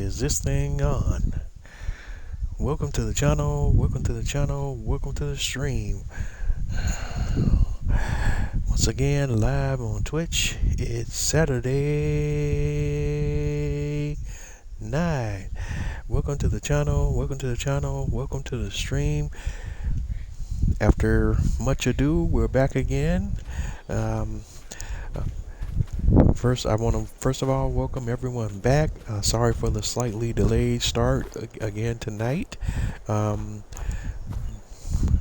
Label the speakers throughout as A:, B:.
A: Is this thing on? Welcome to the channel, welcome to the channel, welcome to the stream. Once again, live on Twitch. It's Saturday night. Welcome to the channel, welcome to the channel, welcome to the stream. After much ado, we're back again. Um, First, I want to first of all welcome everyone back. Sorry for the slightly delayed start again tonight. Um,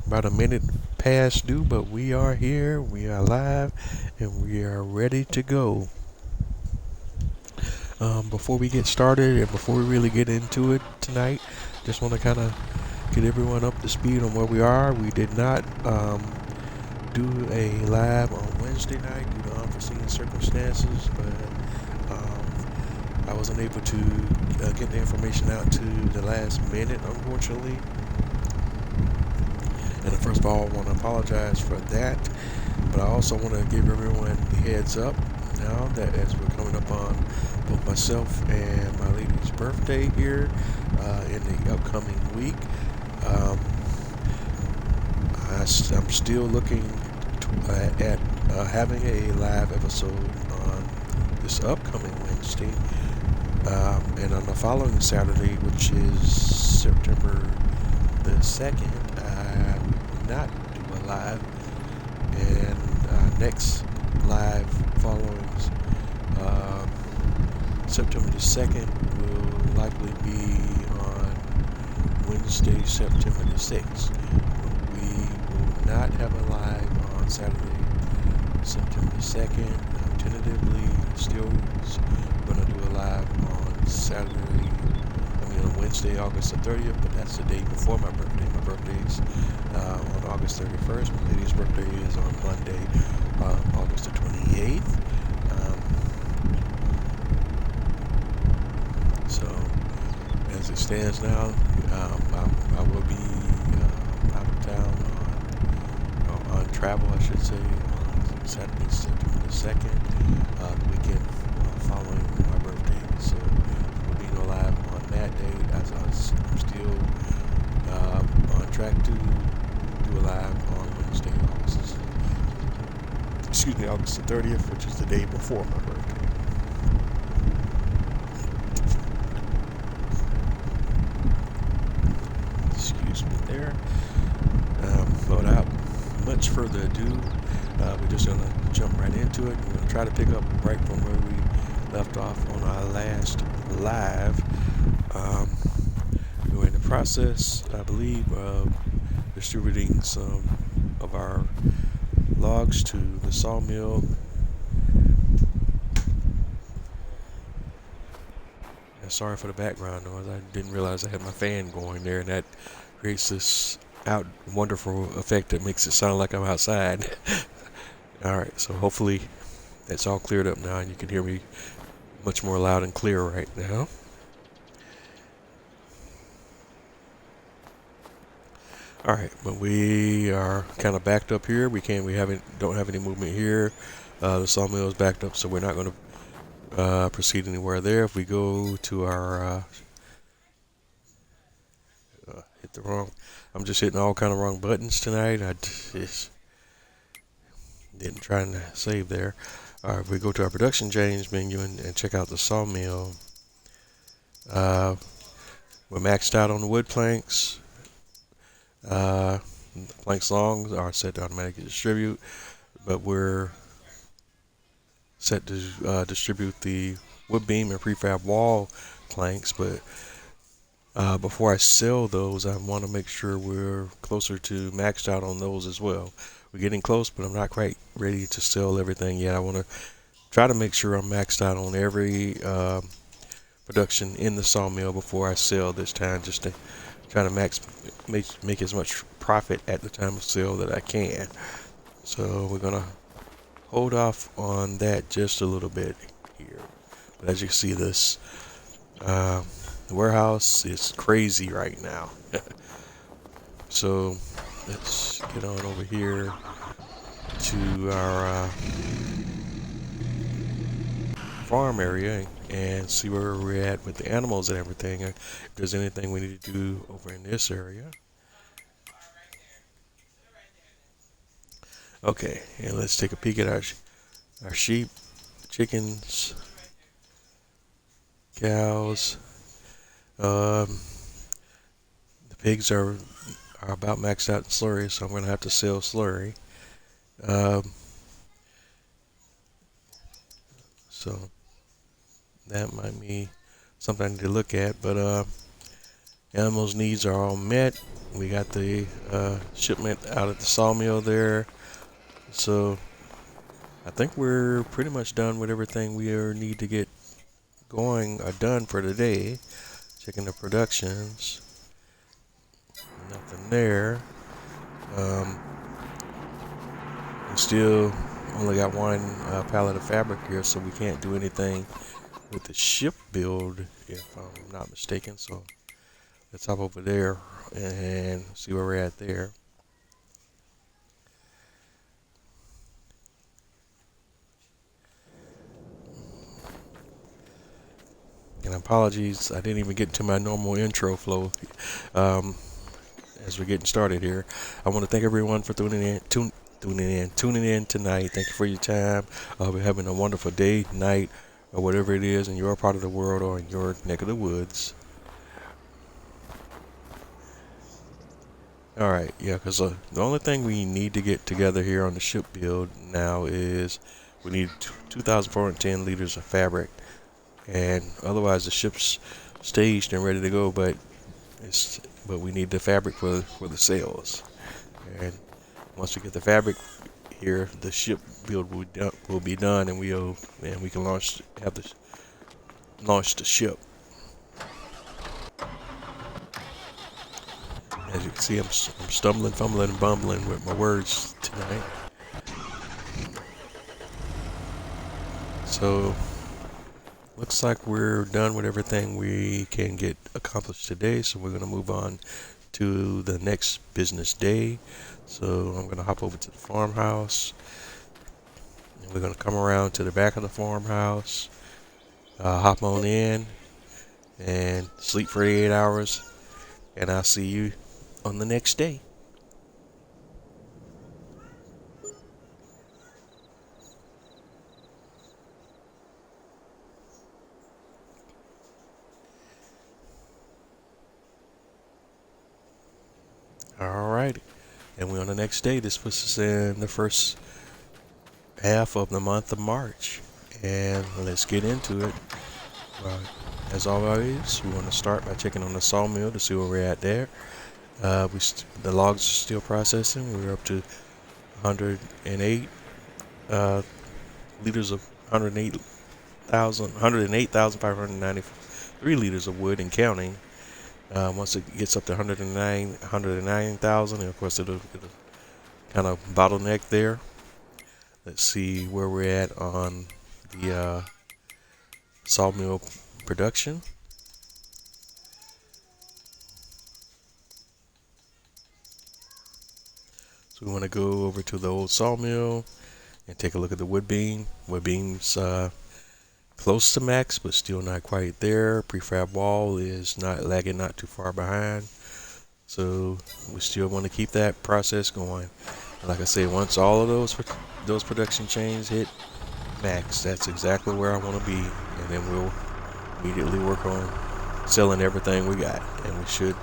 A: about a minute past due, but we are here, we are live, and we are ready to go. Before we get started and before we really get into it tonight, just want to kind of get everyone up to speed on where we are. We did not do a live on Wednesday night due to unforeseen circumstances, but I wasn't able to get the information out to the last minute, unfortunately. And first of all, I want to apologize for that, but I also want to give everyone a heads up now that as we're coming up on both myself and my lady's birthday here in the upcoming week. I'm still looking at having a live episode on this upcoming Wednesday, and on the following Saturday, which is September the 2nd, I will not do a live, and next live following September the 2nd will likely be on Wednesday, September the 6th. We will not have a live on Saturday, September 2nd. Tentatively still going to do a live on on Wednesday, August the 30th, but that's the day before my birthday. My birthday is on August 31st. My lady's birthday is on Monday, August the 28th. So, as it stands now, I will be out of town on travel, I should say, on Saturday, September the 2nd, the weekend following my birthday. So there will be no live on that day, as I'm still on track to do a live on Wednesday, August the 30th, which is the day before my birthday. Excuse me there. Without much further ado, we're just going to jump right into it. We're going to try to pick up right from where we left off on our last live. We're in the process, I believe, of distributing some of our logs to the sawmill. Sorry for the background noise. I didn't realize I had my fan going there, and that creates this wonderful effect that makes it sound like I'm outside. Alright, so hopefully it's all cleared up now and you can hear me much more loud and clear right now. Alright, but we are kind of backed up here. Don't have any movement here. The sawmill is backed up, so we're not going to proceed anywhere there. If we go to our I'm just hitting all kind of wrong buttons tonight. I just didn't try to save there. Alright, if we go to our production change menu and check out the sawmill, we're maxed out on the wood planks. Planks longs are set to automatically distribute, but we're set to distribute the wood beam and prefab wall planks. But before I sell those, I want to make sure we're closer to maxed out on those as well. We're getting close, but I'm not quite ready to sell everything yet. I want to try to make sure I'm maxed out on every production in the sawmill before I sell this time, just to try to make as much profit at the time of sale that I can. So we're gonna hold off on that just a little bit here. But as you can see, this the warehouse is crazy right now. So let's get on over here to our farm area and see where we're at with the animals and everything. If there's anything we need to do over in this area. Okay, and let's take a peek at our sheep, chickens, cows. Um, the pigs are about maxed out in slurry, so I'm gonna have to sell slurry. Um, so that might be something to look at. But animals' needs are all met. We got the shipment out at the sawmill there, so I think we're pretty much done with everything we need to get going or done for today. Checking the productions, nothing there. Um, we still only got one pallet of fabric here, so we can't do anything with the ship build, if I'm not mistaken. So let's hop over there and see where we're at there. And apologies, I didn't even get to my normal intro flow um, as we're getting started here. I want to thank everyone for tuning in tonight. Thank you for your time. We're having a wonderful day, night, or whatever it is in your part of the world or in your neck of the woods. All right, yeah, because the only thing we need to get together here on the ship build now is we need 2,410 liters of fabric, and otherwise the ship's staged and ready to go. But we need the fabric for the sails, and once we get the fabric here, the ship build will be done, and we can launch the ship. As you can see, I'm stumbling, fumbling, and bumbling with my words tonight. So, looks like we're done with everything we can get accomplished today. So we're going to move on to the next business day. So I'm going to hop over to the farmhouse. And we're going to come around to the back of the farmhouse. Hop on in and sleep for 8 hours. And I'll see you on the next day. Alrighty, and we're on the next day. This puts us in the first half of the month of March, and let's get into it. As always, we want to start by checking on the sawmill to see where we're at there. The logs are still processing. We're up to 108 liters of 108,593 liters of wood and counting. Once it gets up to 109,000, and of course it'll kind of bottleneck there. Let's see where we're at on the sawmill production. So we want to go over to the old sawmill and take a look at the wood beam. Wood beam's close to max, but still not quite there. Prefab wall is not lagging, not too far behind. So we still want to keep that process going. And like I say, once all of those production chains hit max, that's exactly where I want to be. And then we'll immediately work on selling everything we got. And we should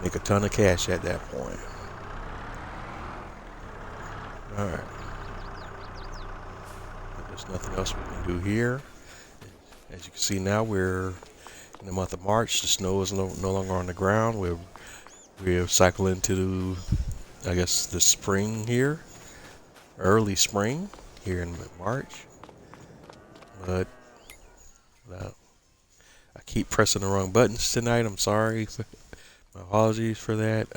A: make a ton of cash at that point. Alright. There's nothing else we can do here. As you can see now, we're in the month of March. The snow is no longer on the ground. We're cycling to, I guess, the spring here, early spring here in March. But I keep pressing the wrong buttons tonight. I'm sorry. My apologies for that.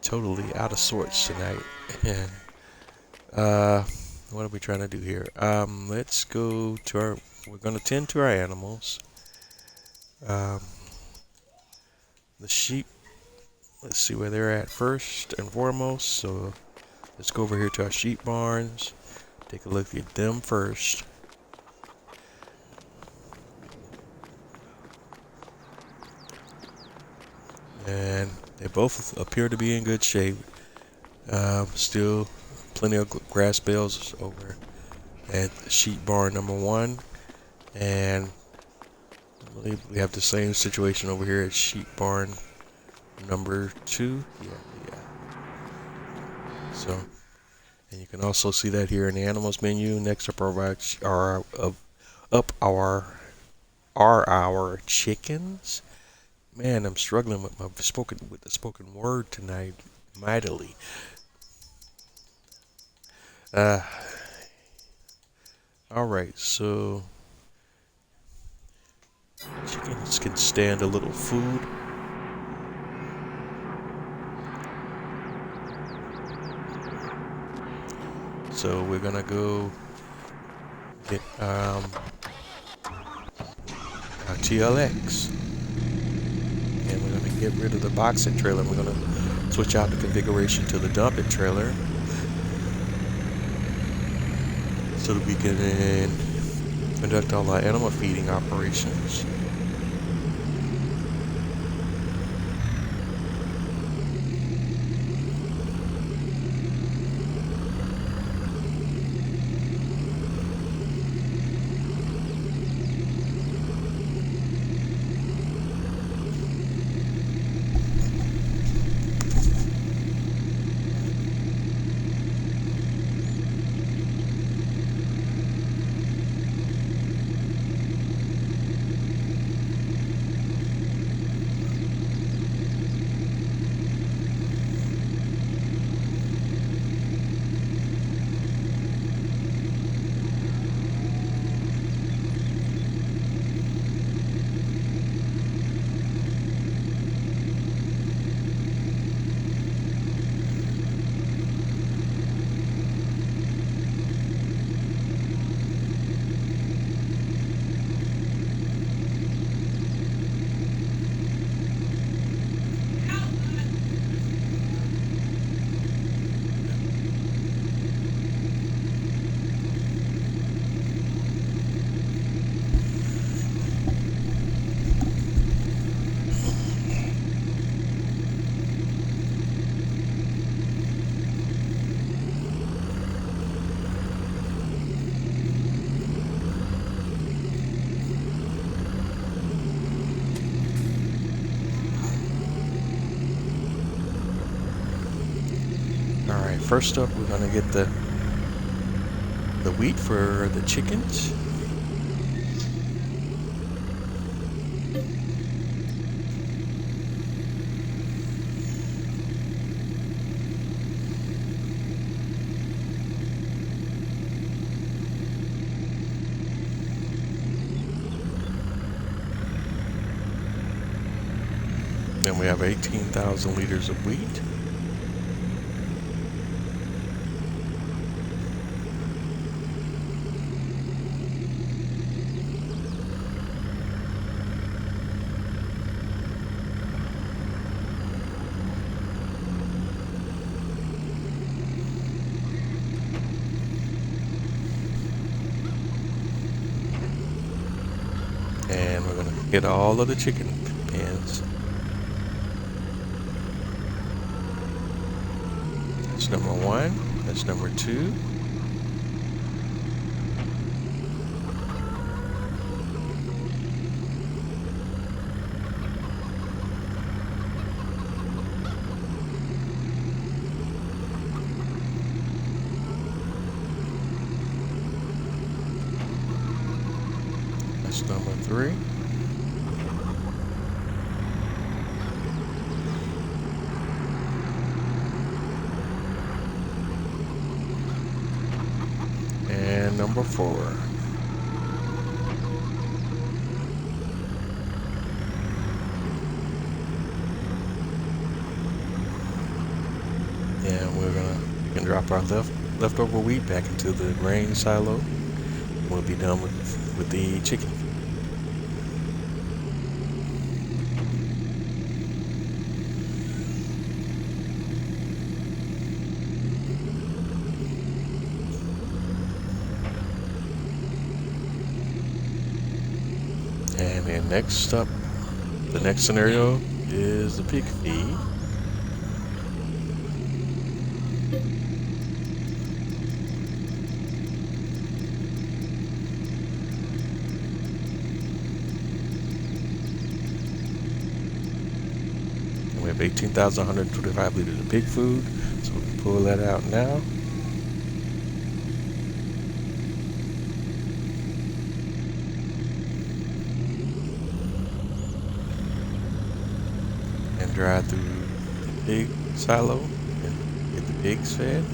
A: Totally out of sorts tonight. What are we trying to do here? Let's go to we're going to tend to our animals. The sheep, let's see where they're at first and foremost. So let's go over here to our sheep barns. Take a look at them first. And they both appear to be in good shape. Still plenty of grass bales over at sheep barn number 1. And I believe we have the same situation over here at sheep barn number 2. Yeah. So, and you can also see that here in the animals menu. Next up are our chickens. Man, I'm struggling with the spoken word tonight, mightily. All right, so chickens can stand a little food. So we're gonna go get our TLX, and we're gonna get rid of the box it trailer. We're gonna switch out the configuration to the dump it trailer, so that we can conduct all our animal feeding operations. Alright, first up we're gonna get the wheat for the chickens. Then we have 18,000 liters of wheat. And we're going to get all of the chicken pens. That's number 1. That's number 2. That's number 3. And number 4. And we can drop our leftover wheat back into the grain silo. We'll be done with the chicken. next up, the next scenario is the pig feed. And we have 18,125 liters of pig food, so we can pull that out now. And drive through the pig silo and get the pigs fed.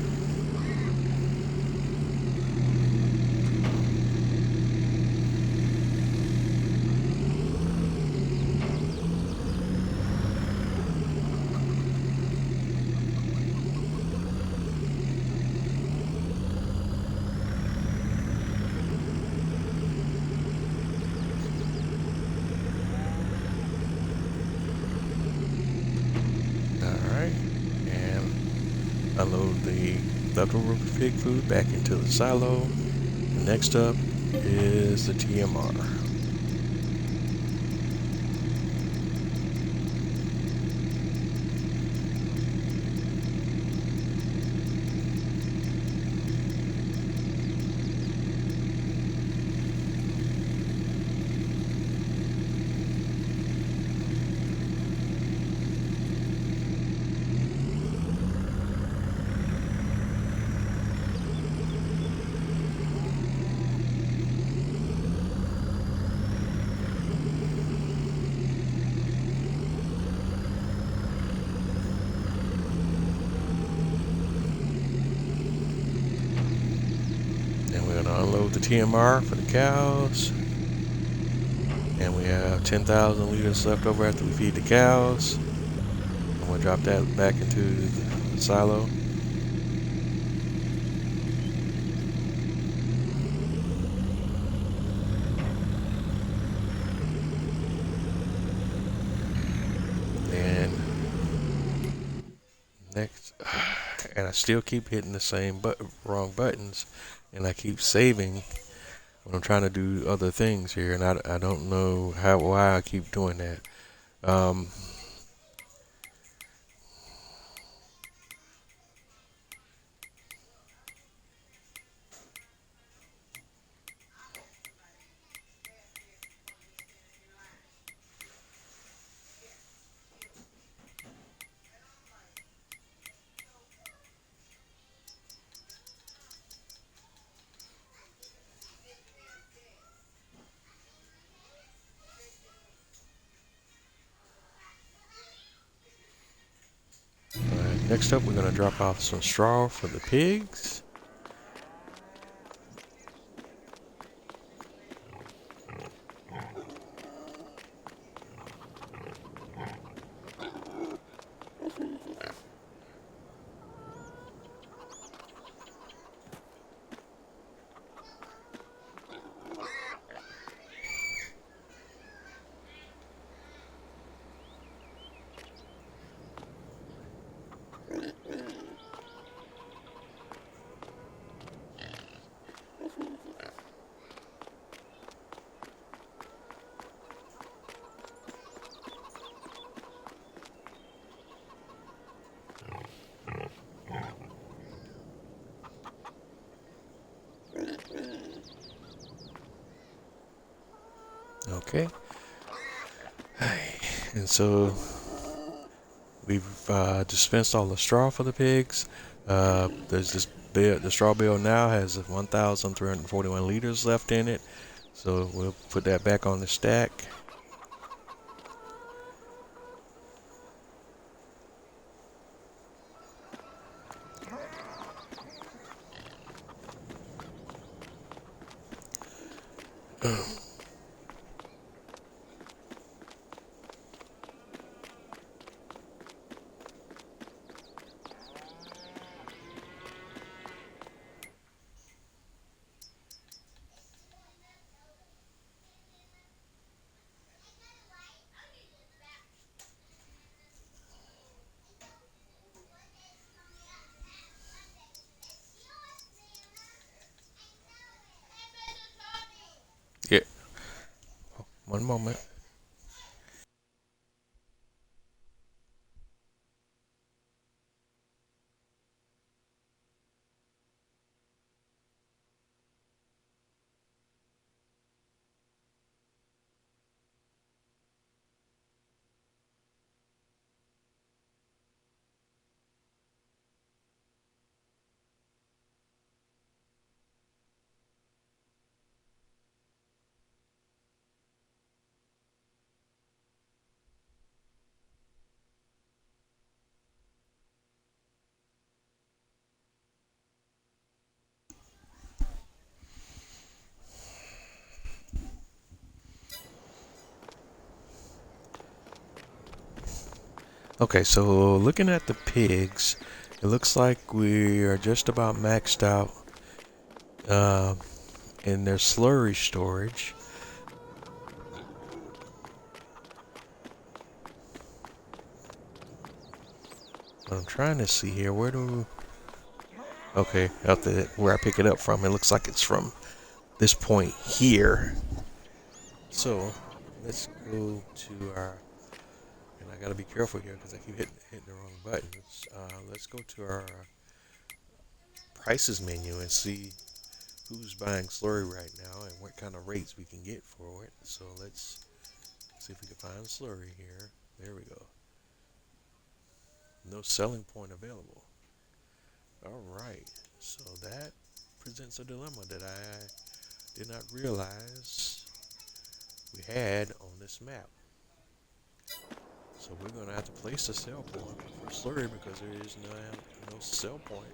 A: Alright, and unload the leftover pig food back into the silo. Next up is the TMR. And we're going to unload the TMR for the cows. And we have 10,000 liters left over after we feed the cows. I'm going to drop that back into the silo. And next, and I still keep hitting the same wrong buttons, and I keep saving when I'm trying to do other things here, and I don't know why I keep doing that. Next up, we're going to drop off some straw for the pigs. Okay. And so we've dispensed all the straw for the pigs. There's this bale. The straw bale now has 1,341 liters left in it. So we'll put that back on the stack. Yeah. One moment. Okay, so looking at the pigs, it looks like we are just about maxed out uh, in their slurry storage. What I'm trying to see here, where do... Okay, out the where I pick it up from, it looks like it's from this point here. So let's go to our, and I gotta be careful here because I keep hitting the wrong buttons. Let's go to our prices menu and see who's buying slurry right now and what kind of rates we can get for it. So let's see if we can find slurry here. There we go. No selling point available. All right. So that presents a dilemma that I did not realize we had on this map. So we're going to have to place a sell point for slurry because there is no sell point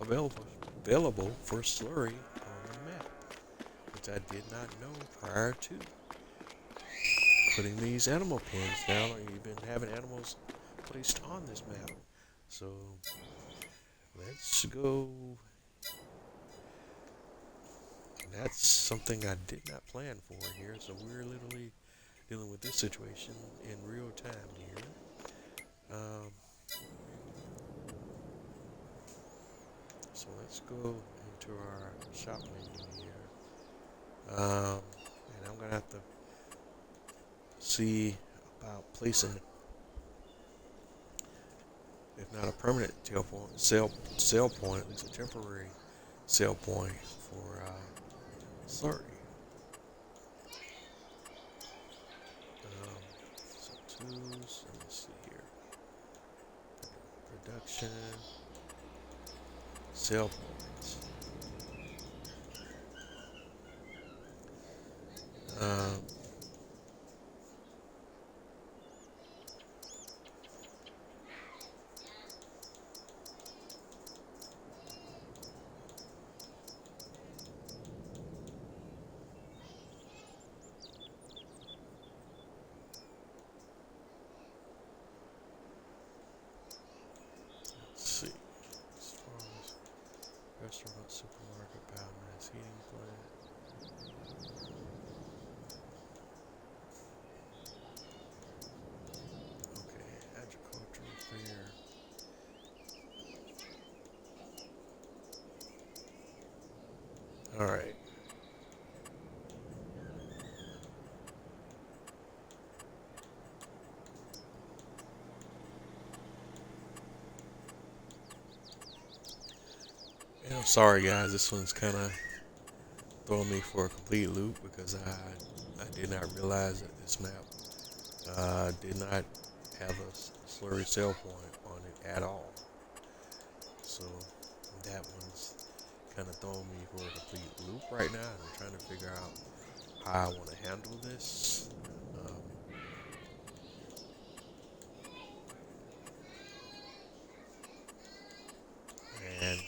A: available for slurry on the map, which I did not know prior to putting these animal pens down or even having animals placed on this map. So let's go. And that's something I did not plan for here. So we're literally dealing with this situation in real time here. So let's go into our shop menu here. And I'm going to have to see about placing, if not a permanent sell point, at least a temporary sell point for slurry. So tools, let's see here. Production, sell points. Um, let's see. As far as restaurant, supermarket, biomass, heating plant. Okay, agricultural fair. All right. And I'm sorry, guys. This one's kind of throwing me for a complete loop because I did not realize that this map did not have a slurry sell point on it at all. So that one's kind of throwing me for a complete loop right now. And I'm trying to figure out how I want to handle this. And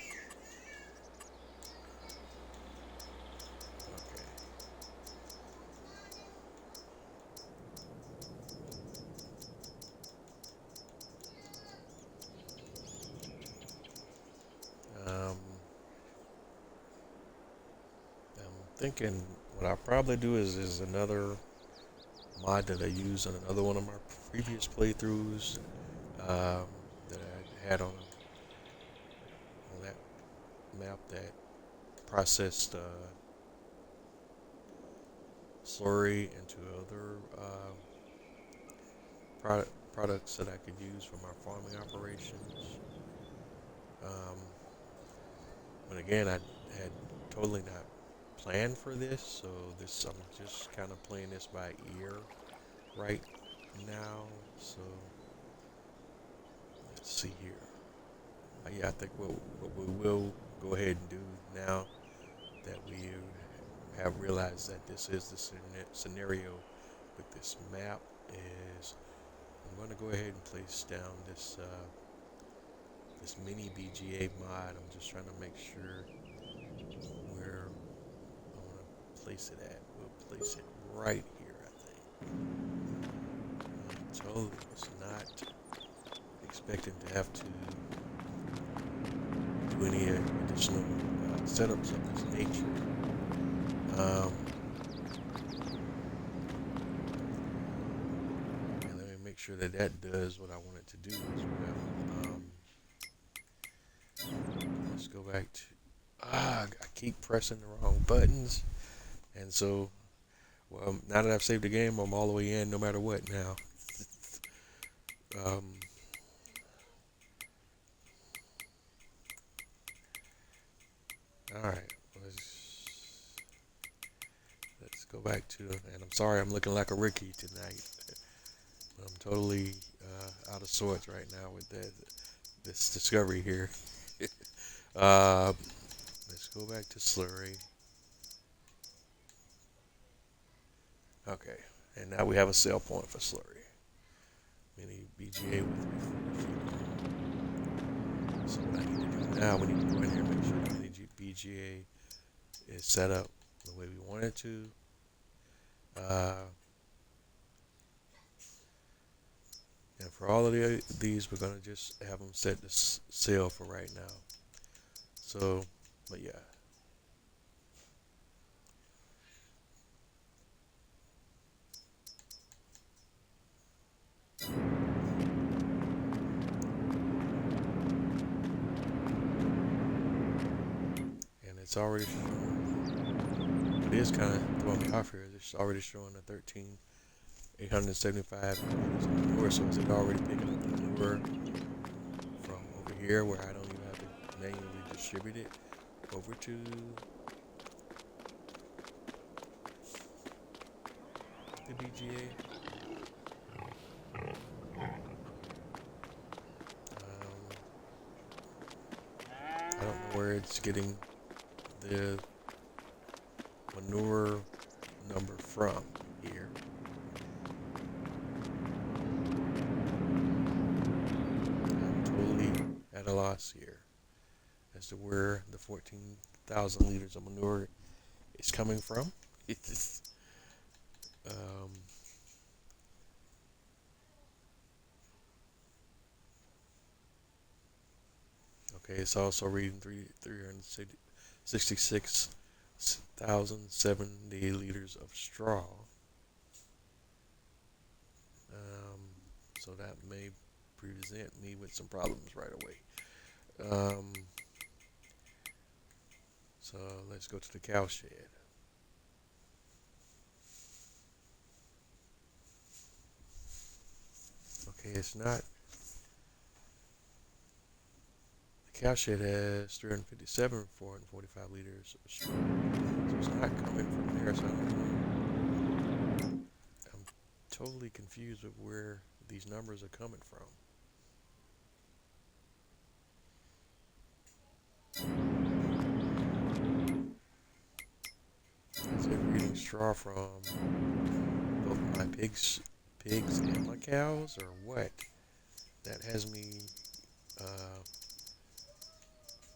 A: okay, um, I'm thinking what I'll probably do is another mod that I used on another one of my previous playthroughs that I had on that map that processed slurry into other products that I could use for my farming operations. Um, but again, I had totally not planned for this, so this I'm just kind of playing this by ear right now. So let's see here. Yeah, I think what we will go ahead and do now that we have realized that this is the scenario with this map is I'm going to go ahead and place down this this mini BGA mod. I'm just trying to make sure where I want to place it at. We'll place it right here, I think. I totally was not expecting to have to do any additional setups of this nature. And let me make sure that that does what I want it to do as well. Let's go back to, I keep pressing the wrong buttons. And so, well, now that I've saved the game, I'm all the way in no matter what now. um, Alright, let's go back to, and I'm sorry I'm looking like a rookie tonight. I'm totally out of sorts right now with this discovery here. Let's go back to slurry. Okay, and now we have a sell point for slurry. Mini BGA with 340 feet. So what I need to do now, we need to go in here and make sure the mini BGA is set up the way we want it to. And for all of these, we're going to just have them set to sell for right now. So, but yeah. And it's already showing, it is kind of throwing me off here. It's already showing a 13,875 lure. So is it already picking up the lure from over here where I don't even have to manually distribute it over to the BGA? I don't know where it's getting the manure number from here. I'm totally at a loss here as to where the 14,000 liters of manure is coming from. It's okay, it's also reading 366,070 liters of straw. So that may present me with some problems right away. So let's go to the cow shed. Okay, it's not. The cow shed has 357, 445 liters of straw. So it's not coming from there, so I don't know. I'm totally confused with where these numbers are coming from. Is it reading straw from both my pigs and my cows, or what? That has me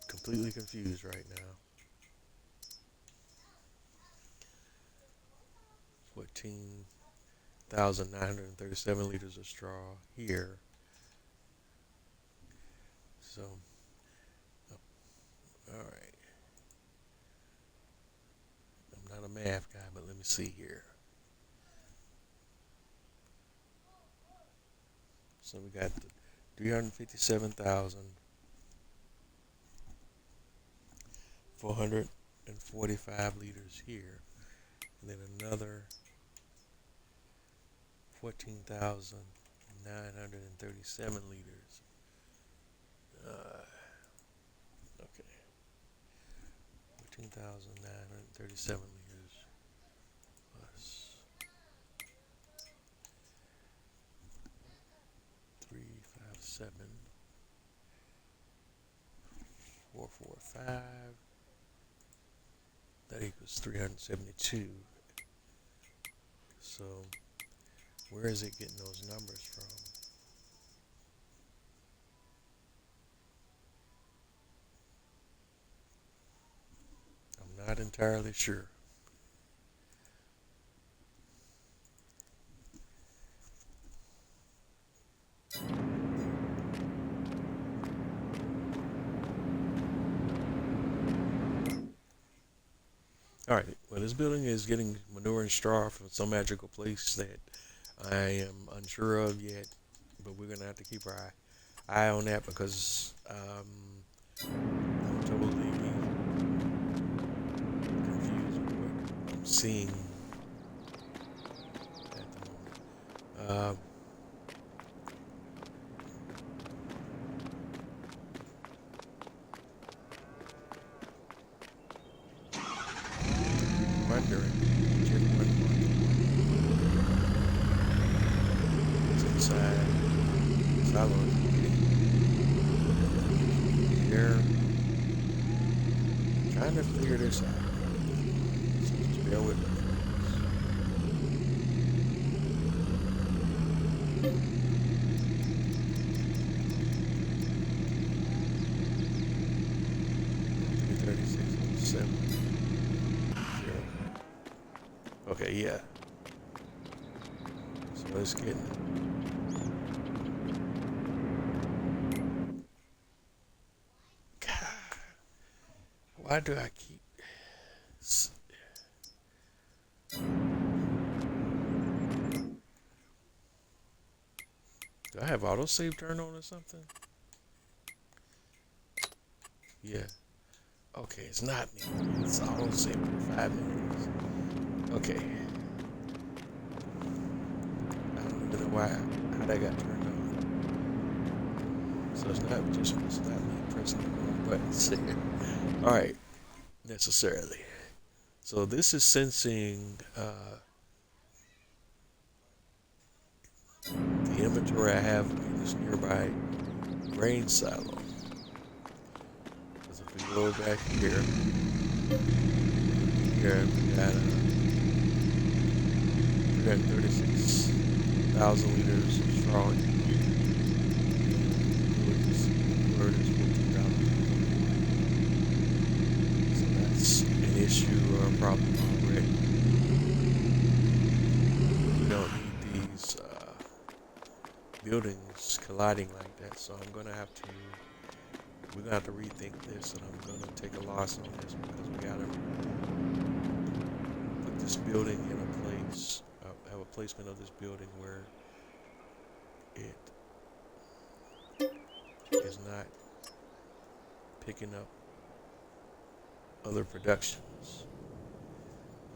A: completely confused right now. 14,937 liters of straw here. So, alright. I'm not a math guy, but let me see here. So we got 357,445 liters here. And then another 14,937 liters. Okay. 14,937 liters plus 357,445. That equals 372. So where is it getting those numbers from? I'm not entirely sure. All right. Well, this building is getting manure and straw from some magical place that I am unsure of yet, but we're gonna have to keep our eye on that because I'm totally confused with what I'm seeing at the moment. Wondering, just what's inside silos here. Trying to figure this out. So just bear with me. Folks. 336.07. Okay, yeah. So let's get. God, why do I keep? Do I have autosave turned on or something? Yeah. Okay, it's not me. It's autosave for 5 minutes. Okay. I don't even know why how that got turned on. So it's not me pressing the wrong buttons. All right, necessarily. So this is sensing the inventory I have in this nearby grain silo. Because if we go back here we got 336,000 liters of straw. Word is 14,000. So that's an issue or a problem already. We don't need these buildings colliding like that, so we're gonna have to rethink this, and I'm gonna take a loss on this because we gotta put this building in a place, have a placement of this building where it is not picking up other productions.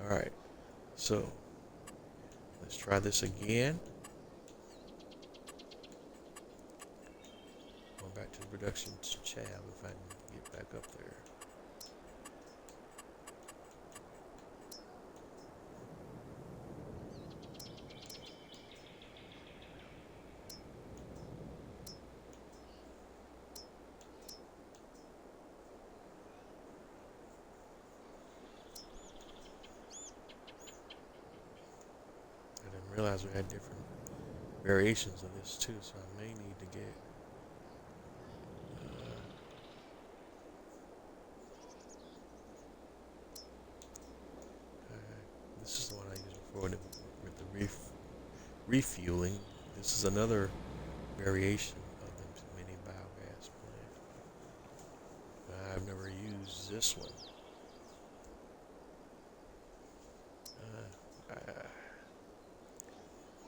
A: All right, so let's try this again. Going back to the production tab if I can get back up there. I didn't realize we had different variations of this too, so I may need to get this is the one I used before with the refueling. This is another variation of the mini biogas plant. I've never used this one.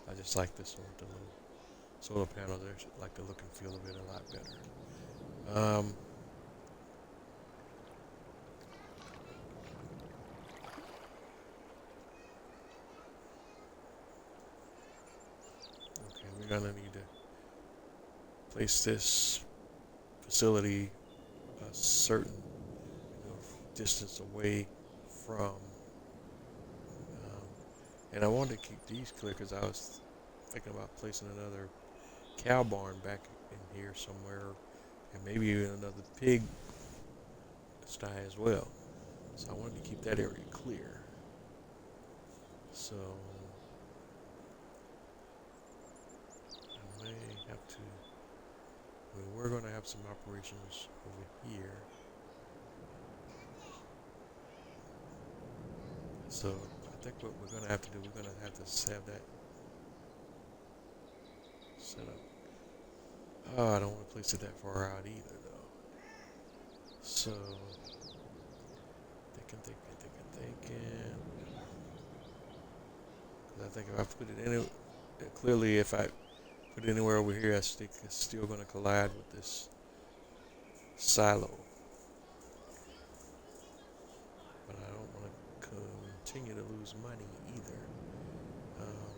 A: I just like this one with the little solar panels. I like the look and feel of it a lot better. Okay, we're gonna need to place this facility a certain distance away from, and I wanted to keep these clear because I was thinking about placing another cow barn back in here somewhere, and maybe even another pig sty as well. So I wanted to keep that area clear. So I may have to. We're going to have some operations over here. So I think what we're going to have to do, we're going to have to have that set up. Oh, I don't want to place it that far out either, though. So I think thinking. 'Cause I think if I put it in it, clearly if I put it anywhere over here, I think it's still going to collide with this silo. But I don't want to continue to lose money either. Um,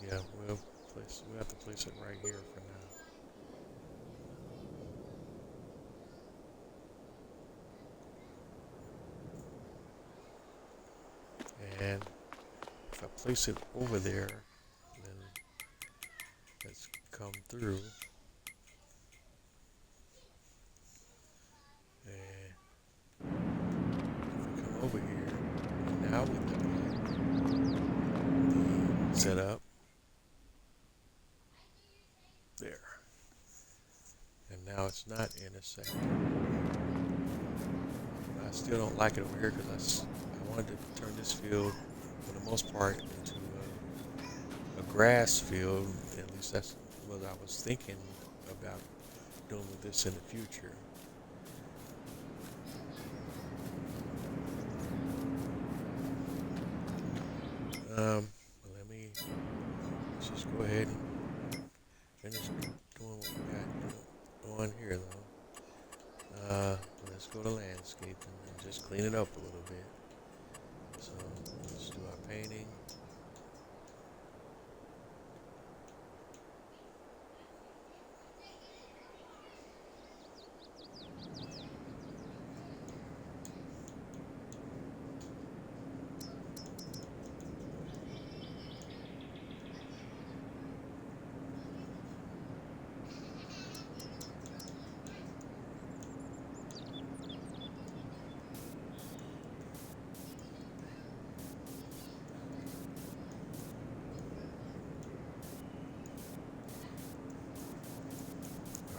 A: yeah, we'll have to place it right here for now. And if I place it over there, then let's come through. And if we come over here, and now we look at the setup. There. And now it's not intersecting. I still don't like it over here because I wanted to turn this field, for the most part, into a grass field. At least that's what I was thinking about doing with this in the future. Let's just go ahead and finish doing what we got going here, though. Let's go to landscaping and just clean it up a little bit. So let's do our painting.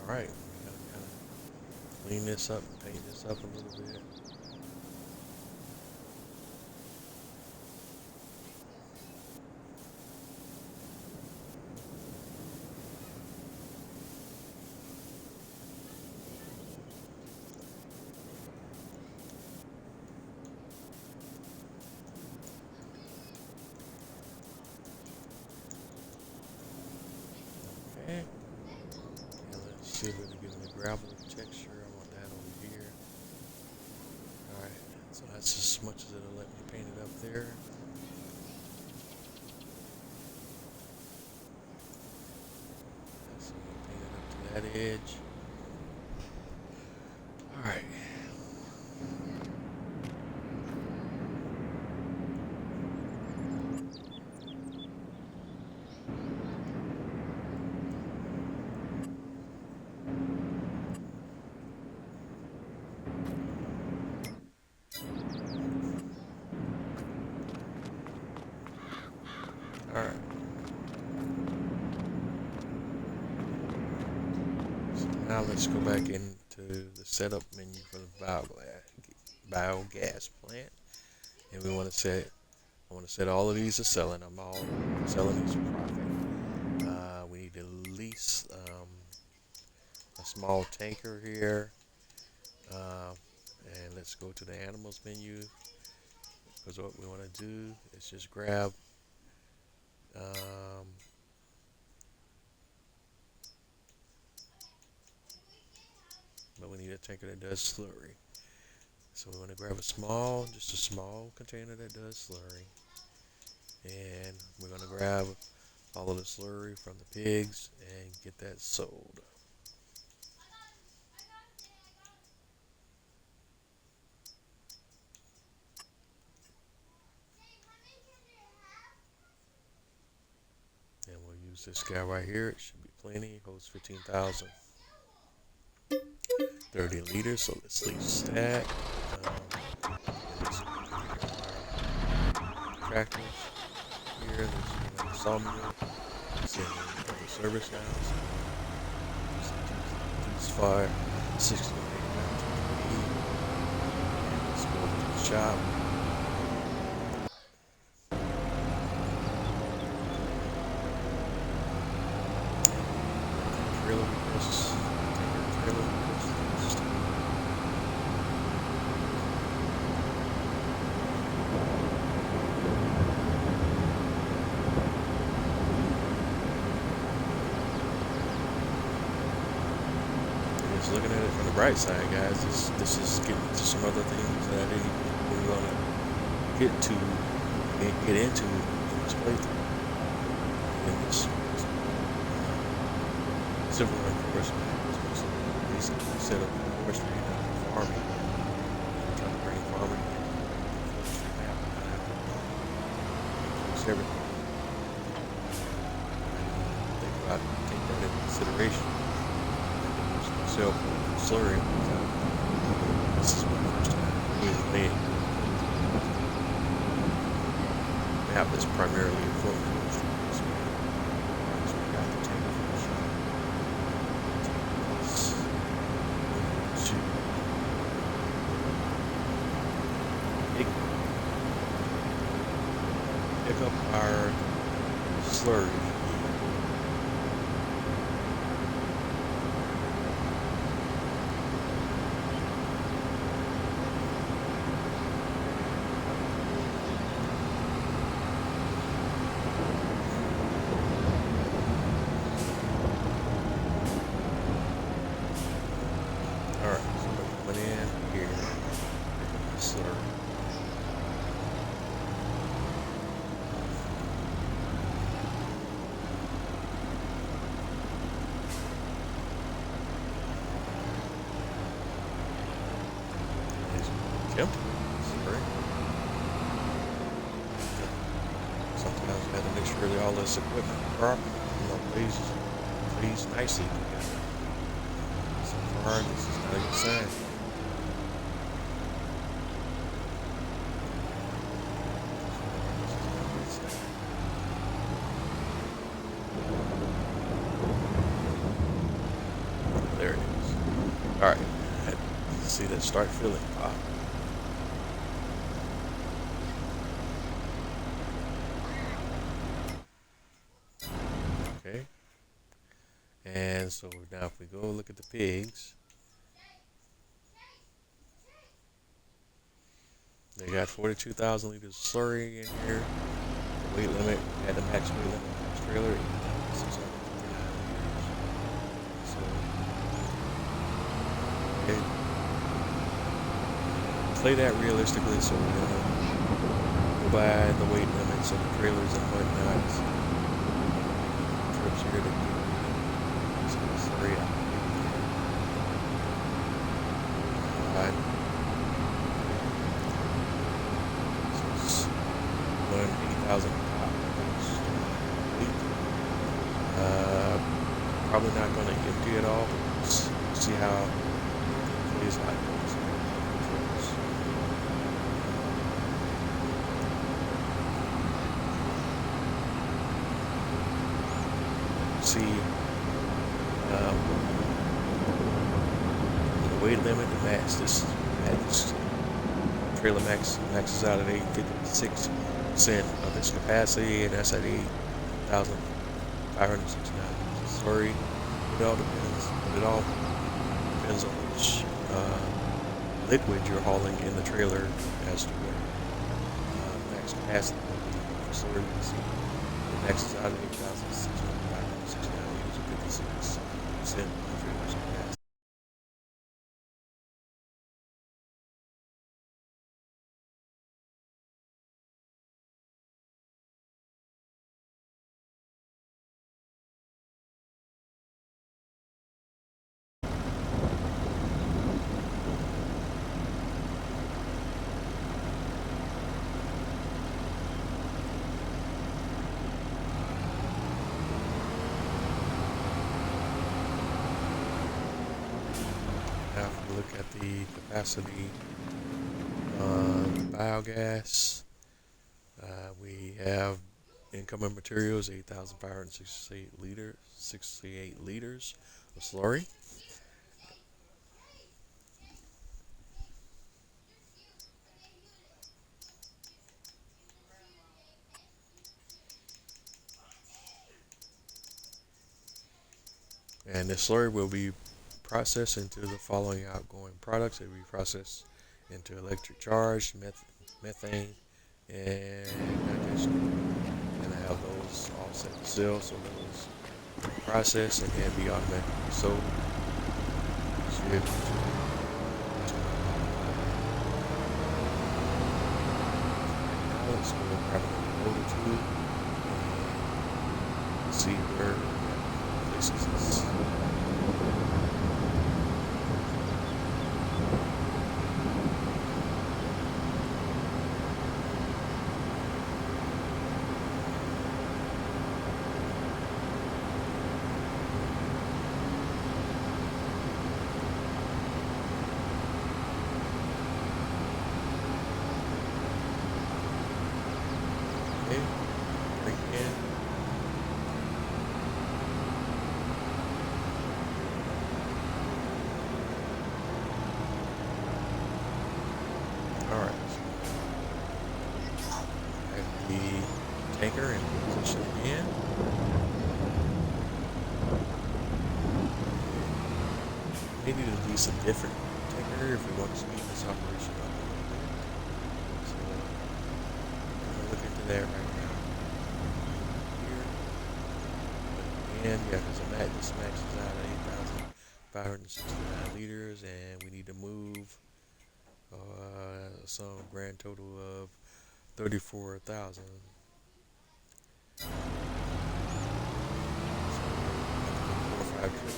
A: Alright, we're gonna kind of clean this up, paint this up a little bit. Okay. And let's see if we can give it a gravel texture. I want that over here. Alright, so that's as much as it'll let me paint it up there. So we'll paint it up to that edge. Alright. Alright. So now let's go back into the setup menu for the biogas plant. And we want to set all of these to selling. I'm all selling these for profit. We need to lease a small tanker here. And let's go to the animals menu. Because what we want to do is just grab but we need a tanker that does slurry. So we want to grab just a small container that does slurry. And we're going to grab all of the slurry from the pigs and get that sold. And we'll use this guy right here. It should be plenty. Holds 15,000. 30 liters, so let's lease that. Let's tractors here. There's a sawmill. It's in the service now. So these fire 60 to 80. And let's go to the shop. trailer because trailer because just looking at it from the bright side, guys. This is getting to some other things that I didn't even really want to get into in this playthrough. In this Silverrun Forest was basically set up for forestry and farming. Trying to bring farming and forestry map includes everything. Think about take that into consideration. Myself slurry. This is my first time really playing map that's primarily a foot forestry. So we got the table to pick up our slurry. Alright, so we're coming in here. Slurry. Yep. Slurry. Sometimes we have to make sure that all this equipment properly, plays nicely together. So far, this is not a good sign. There it is. Alright. See that start filling pop. Okay. And so now if we go look at the pigs, they got 42,000 liters of slurry in here. The weight limit, we had the max weight limit on this trailer, 8,659 liters. So, okay. Play that realistically, so we're gonna go by the weight limits of the trailers and whatnot. Trips here to get some slurry out. So it's 80,000 pop. Probably not going to empty it all, but we'll see how it plays out. See the weight limit, the max. This trailer maxes out at 56% of its capacity, and that's at 8,569. Sorry, it all depends, but it all depends on which liquid you're hauling in the trailer as to what max capacity will be. So you can see it maxes out at 8,669 liters at 56% of the trailer's capacity. Now if we look at the capacity on biogas, we have incoming materials 8,568 liters, 68 liters of slurry. And this slurry will be processed into the following outgoing products. It will be processed into electric charge, methane, and digestion. And I have those all set to sell, so those process and then be automatically sold. Shipped. So we'll grab another load or two and see where places is. Okay, bring it in. Alright, so have the tanker in position again. Maybe to use a different tanker if we want to speed this operation up a little bit. So I'm gonna look into that right now. Here. And yeah, because this maxes out at 8,569 liters, and we need to move some grand total of 34,000. So 4 or 5 trips.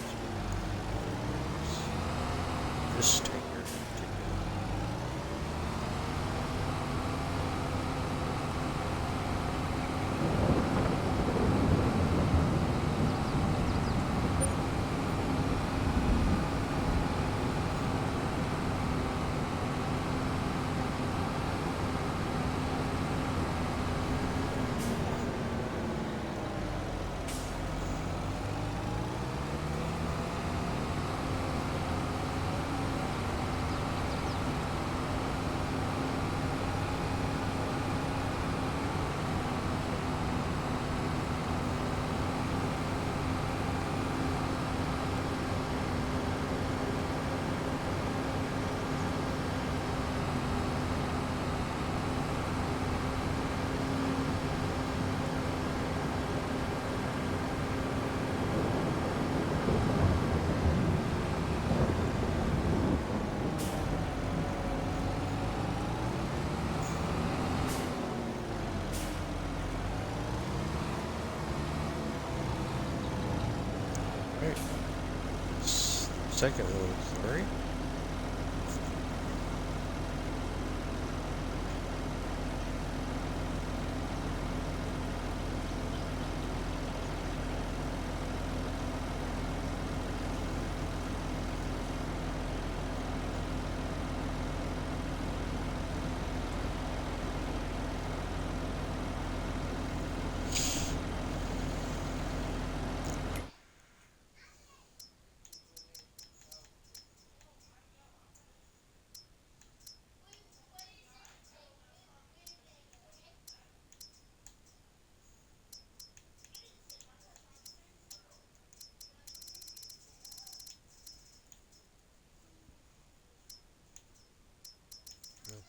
A: This tanker in particular. Alright. Second little slurry.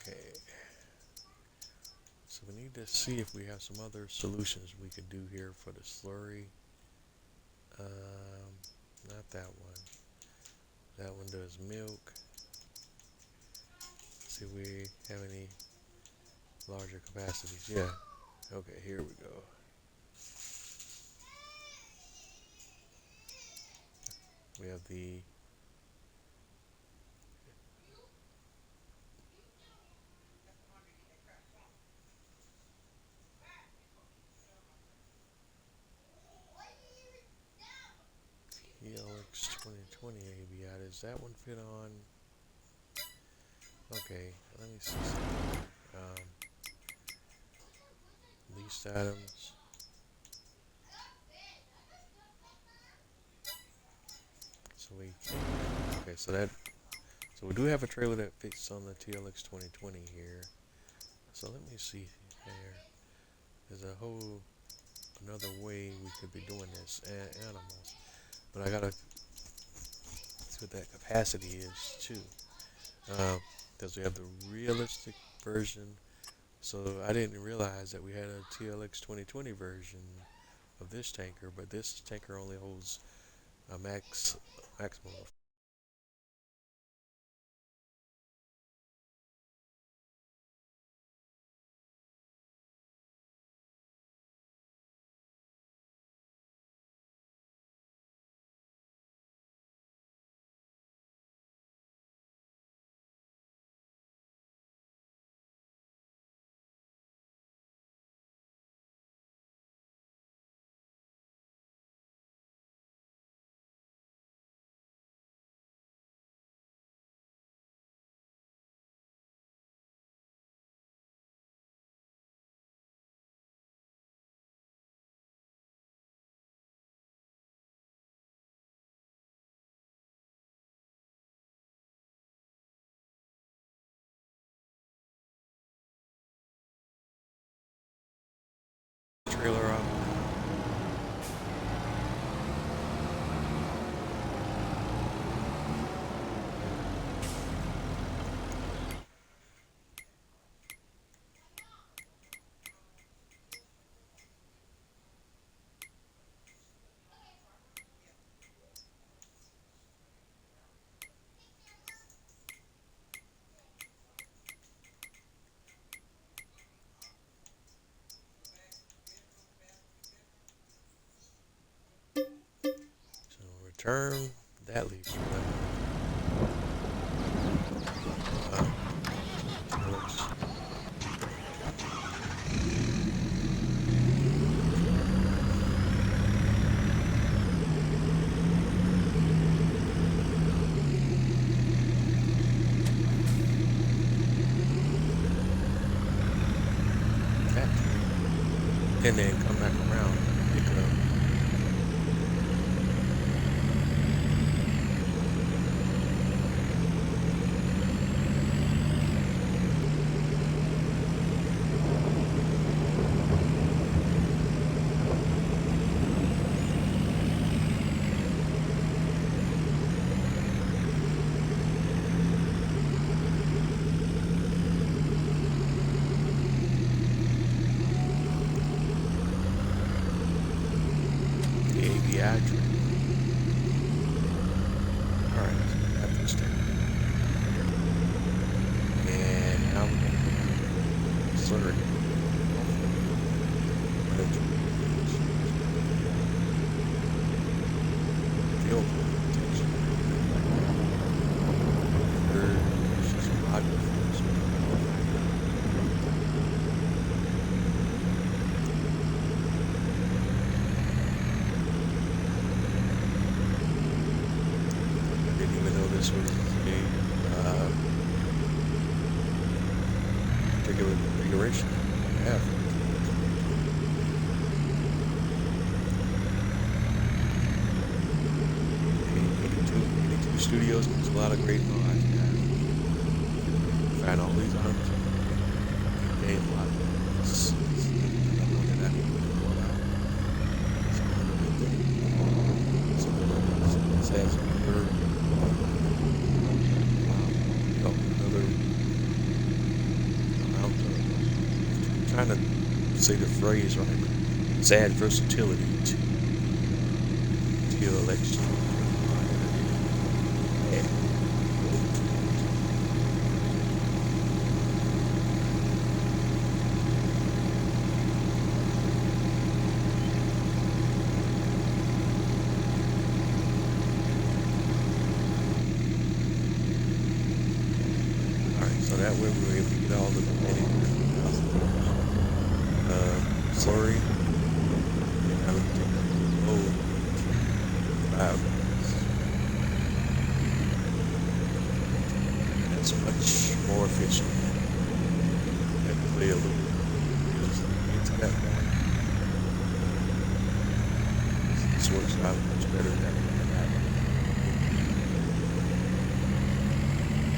A: Okay. So we need to see if we have some other solutions we could do here for the slurry. Not that one. That one does milk. See if we have any larger capacities. Yeah. Okay, here we go. We have the ELX 2020 ABI. Does that one fit on? Okay, let me see something. Leased items. So we can, okay, so we do have a trailer that fits on the TLX 2020 here. So let me see here. There's another way we could be doing this, animals. But I gotta what that capacity is too. Because we have the realistic version. So I didn't realize that we had a TLX 2020 version of this tanker, but this tanker only holds a maximum of. Trailer up. So return that leaves TLX. And then come back around and pick up. The ABI tree. Alright, so we got this thing. And now we're going to slurry. Fuel protection. There's some audio fields. I didn't even know this was a particular configuration I have. 82 Studios, there's a lot of great mods. Find all these arms. Game a lot. It's another one that I need to pull out. It's another good thing. So this has another, another amount of, I'm trying to say the phrase right, but it's add versatility to TLX. So that way we were able to get all the remaining slurry. And I would take the load. That's much more efficient. And play a little into that one. This works out much better than that.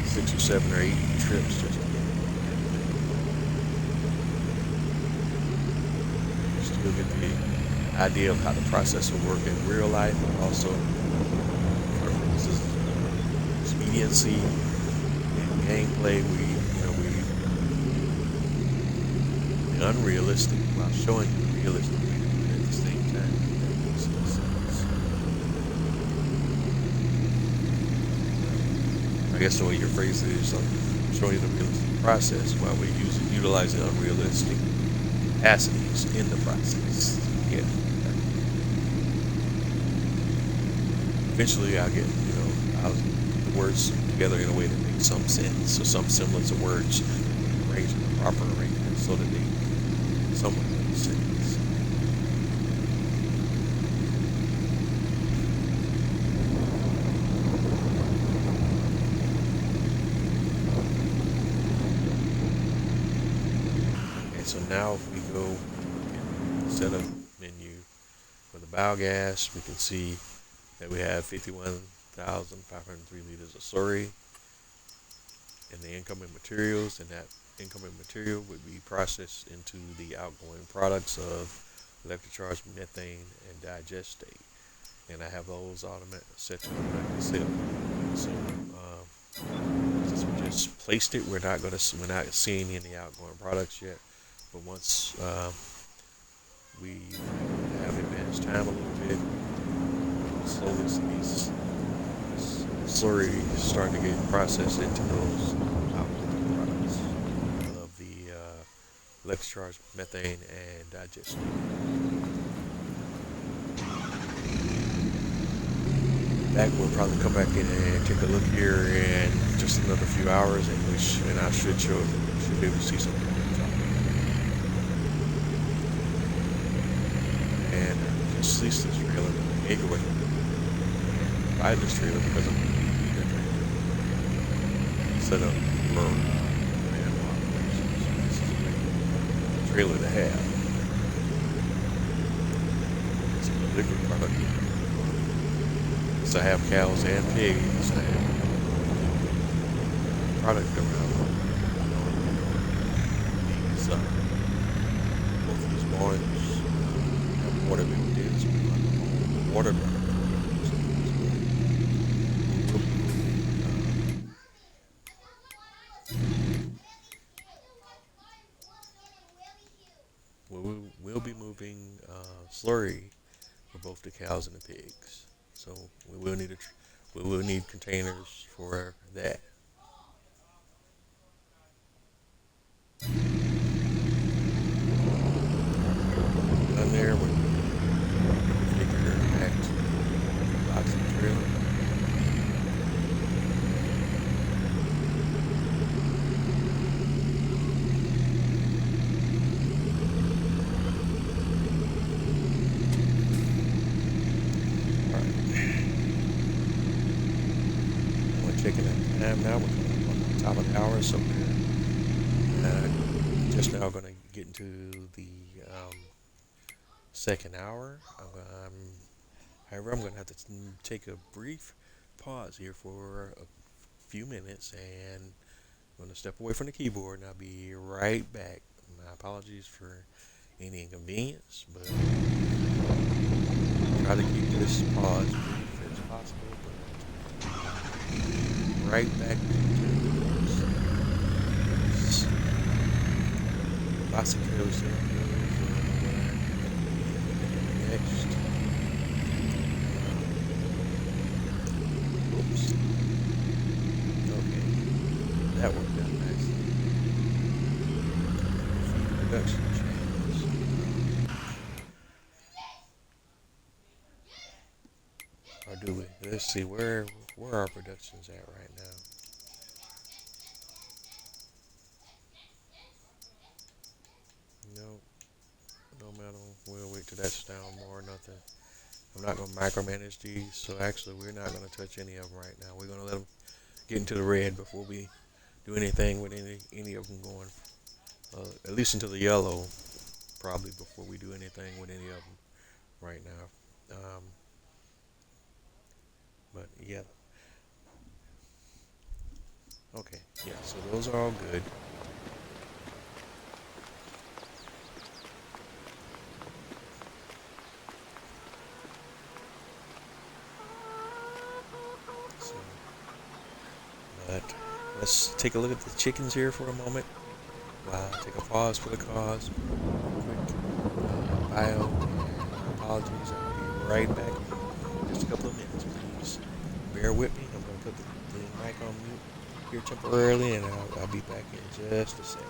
A: 6 or 7 or 8 trips just to get the idea of how the process will work in real life, and also for purposes expediency and gameplay. The unrealistic while showing you the realistic way to do it at the same time. That makes sense. I guess the way your phrase is, I'm showing you the realistic process while we're utilizing unrealistic capacities in the process. Yeah. Eventually, I'll get the words together in a way that makes some sense, or some semblance of words arranged in the proper arrangement so that they somewhat make sense. Okay, so now if we go in the setup menu for the biogas, we can see that we have 51,503 liters of slurry in the incoming materials, and that incoming material would be processed into the outgoing products of electric charge methane and digestate. And I have those set to automatically sell. So since we just placed it, we're not seeing any outgoing products yet. But once we have advanced time a little bit, slowly these slurry starting to get processed into those outgoing products of the electric charge methane and digestion. That will probably come back in and take a look here in just another few hours, and I should be able to see something on the top. And I just leased this trailer with a gateway. Buy this trailer because I'm going to need a trailer set up for animal operations. This is a great trailer to have. It's a liquid product. So I have cows and pigs. I have product around these both of these barns have water built in, so we run water barn. We'll be moving slurry for both the cows and the pigs. So we will need containers for that. Done there, we take her back to the box and trailer. Checking that time now. We're coming up on the top of the hour, so we're just now going to get into the second hour. However, I'm going to have to take a brief pause here for a few minutes, and I'm going to step away from the keyboard, and I'll be right back. My apologies for any inconvenience, but try to keep this pause brief as possible. Right back to lots of trailers there. Next. Oops. Okay. That worked out nicely. Production channels. Or do we? Let's see, where our productions at right now? No matter. We'll wait till that's down more or nothing. I'm not going to micromanage these, so actually we're not going to touch any of them right now. We're going to let them get into the red before we do anything with any of them going, at least into the yellow, probably before we do anything with any of them right now. But yeah. Okay, yeah, so those are all good. So let's take a look at the chickens here for a moment. Take a pause for the cause. Quick bio. And apologies. I'll be right back in just a couple of minutes. Please bear with me. I'm going to put the mic on mute here temporarily, and I'll be back in just a second.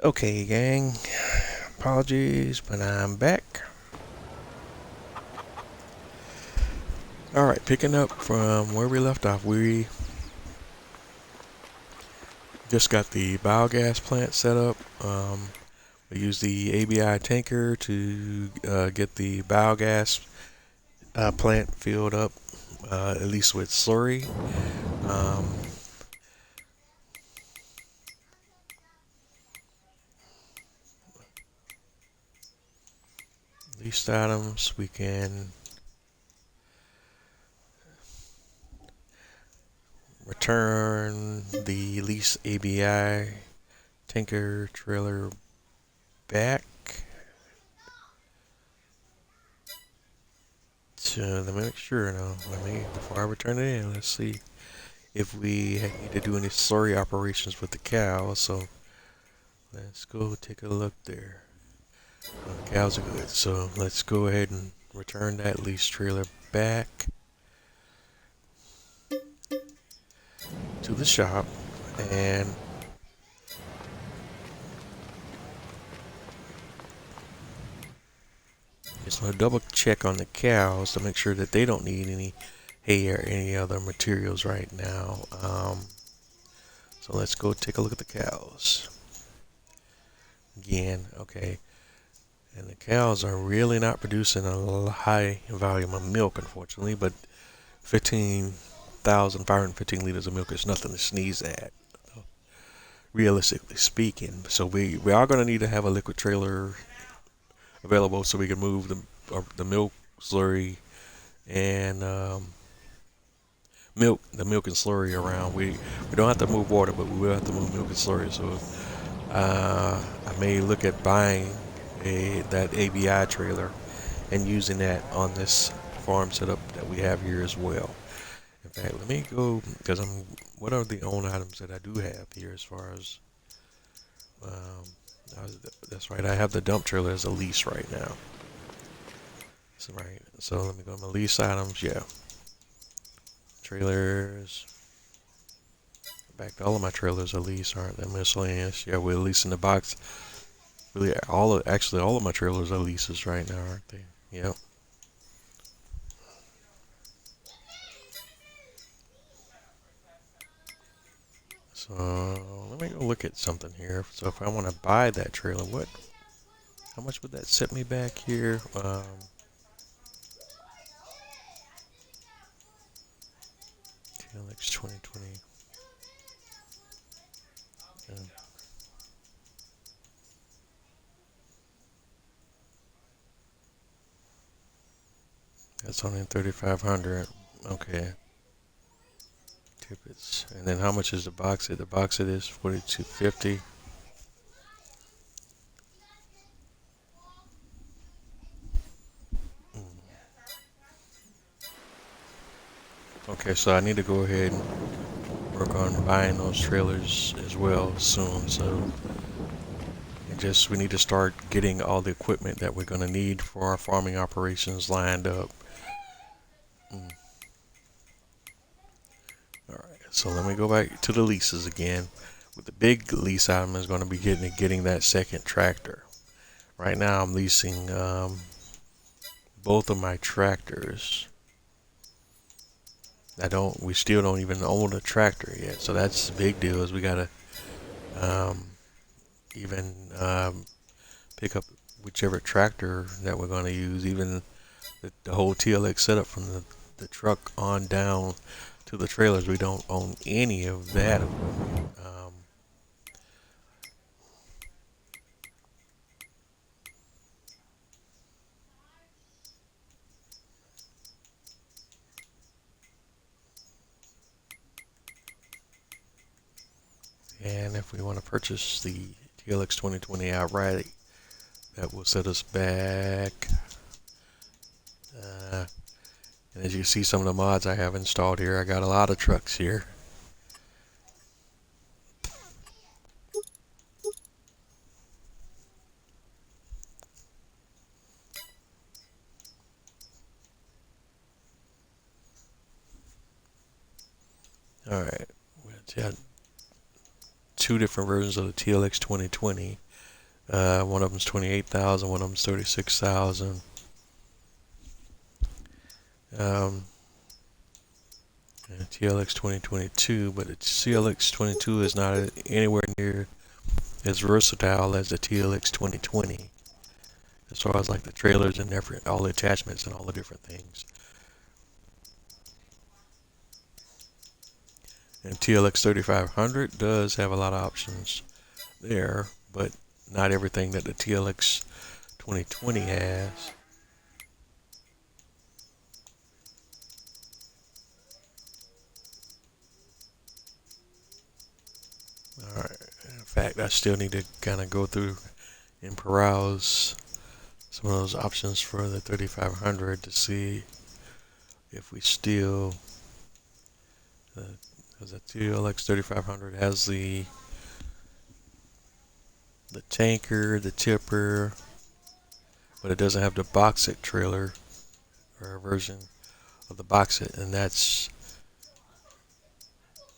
A: Okay, gang. Apologies, but I'm back. Alright, picking up from where we left off, we just got the biogas plant set up. We used the ABI tanker to get the biogas plant filled up, at least with slurry. Leased items, we can return the leased ABI tanker trailer back to, let me make sure now. Before I return it in, let's see if we need to do any slurry operations with the cows. So let's go take a look there. Well, the cows are good, so let's go ahead and return that lease trailer back to the shop, and just want to double check on the cows to make sure that they don't need any hay or any other materials right now. So let's go take a look at the cows again. Okay, and the cows are really not producing a high volume of milk, unfortunately, but 15,515 liters of milk is nothing to sneeze at, realistically speaking. So we are going to need to have a liquid trailer available so we can move the milk slurry and the milk and slurry around. We don't have to move water, but we will have to move milk and slurry. So I may look at buying that ABI trailer and using that on this farm setup that we have here as well. In fact, let me go, because what are the own items that I do have here as far as, that's right, I have the dump trailer as a lease right now. So, right, so let me go to my lease items, yeah. Trailers. Back to all of my trailers are leased, aren't they? Miscellaneous. Yeah, we're leasing the box. Really, actually all of my trailers are leases right now, aren't they? Yep. So let me go look at something here. So if I want to buy that trailer, how much would that set me back here? TLX 2020. That's only 3,500. Okay. Tippets. And then how much is the box set? The box set is 4,250. Okay, so I need to go ahead and work on buying those trailers as well soon. So we need to start getting all the equipment that we're going to need for our farming operations lined up. Alright, so let me go back to the leases again. With the big lease item is going to be getting that second tractor. Right now I'm leasing both of my tractors. We still don't even own a tractor yet, so that's the big deal. Is we gotta even pick up whichever tractor that we're going to use, even the whole TLX setup from the truck on down to the trailers. We don't own any of that. And if we want to purchase the TLX 2020 outright, that will set us back. And as you see, some of the mods I have installed here, I got a lot of trucks here. Alright, we got two different versions of the TLX 2020. One of them's 28,000, one of them's 36,000. And TLX 2022, but the CLX 22 is not anywhere near as versatile as the TLX 2020, as far as like the trailers and all the attachments and all the different things. And TLX 3500 does have a lot of options there, but not everything that the TLX 2020 has. Alright, in fact, I still need to kind of go through and peruse some of those options for the 3500 to see if we still, because the TLX 3500 has the tanker, the tipper, but it doesn't have the box it trailer or a version of the box it, and that's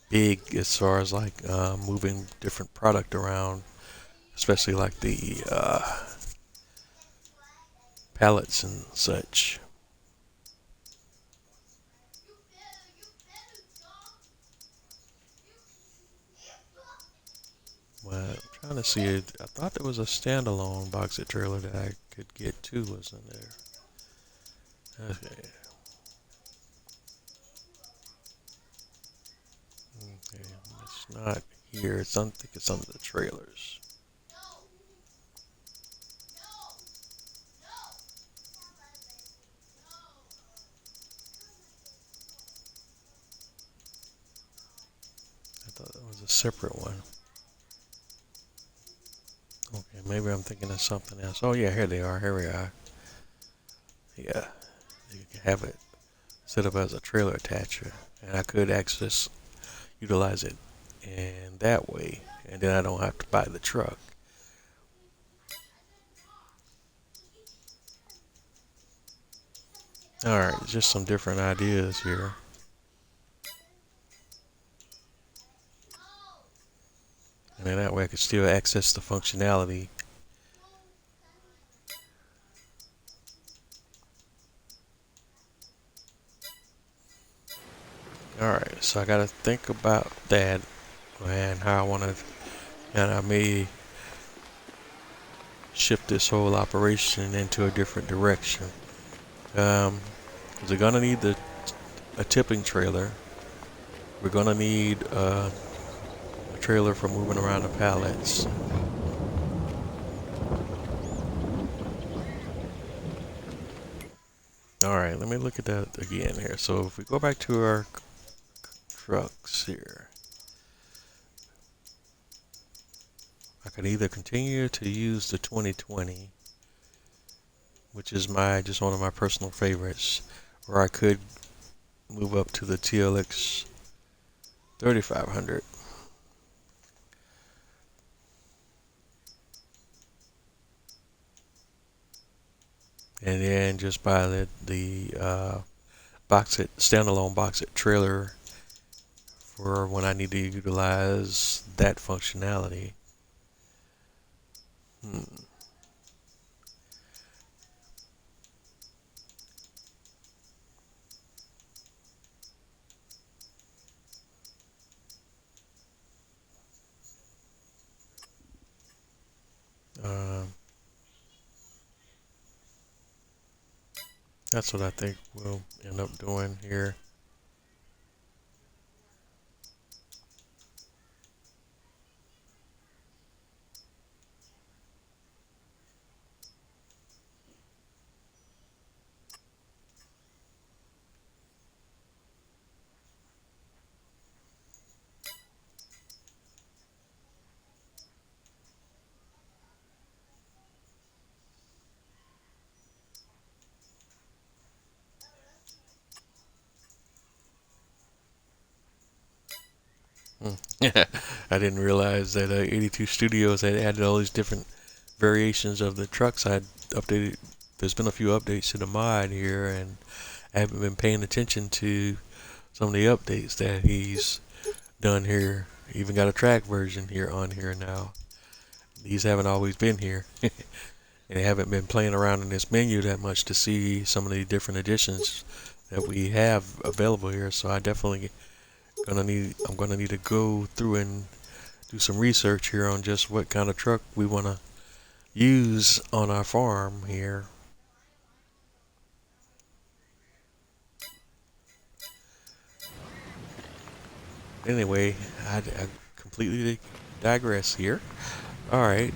A: big as far as like moving different product around, especially like the pallets and such. Well, I'm trying to see it. I thought there was a standalone box it trailer that I could get too, wasn't there? Okay. Okay, it's not here. I think it's under the trailers. I thought it was a separate one. Okay, maybe I'm thinking of something else. Oh yeah, here they are. Here we are. Yeah, you can have it set up as a trailer attacher, and I could utilize it in that way, and then I don't have to buy the truck. Alright, just some different ideas here. And then that way I could still access the functionality. Alright, so I gotta think about that and how I want to, and I may shift this whole operation into a different direction. We're gonna need a tipping trailer. We're gonna need a trailer for moving around the pallets. Alright, let me look at that again here. So if we go back to our trucks here, I could either continue to use the 2020, which is just one of my personal favorites, or I could move up to the TLX 3500. And then just buy the standalone box it trailer for when I need to utilize that functionality. That's what I think we'll end up doing here. I didn't realize that 82 Studios had added all these different variations of the trucks. I had updated. There's been a few updates to the mod here, and I haven't been paying attention to some of the updates that he's done here. Even got a track version here on here now. these haven't always been here. And I haven't been playing around in this menu that much to see some of the different additions that we have available here. So I'm gonna need to go through and do some research here on just what kind of truck we want to use on our farm here. Anyway, I completely digress here. All right.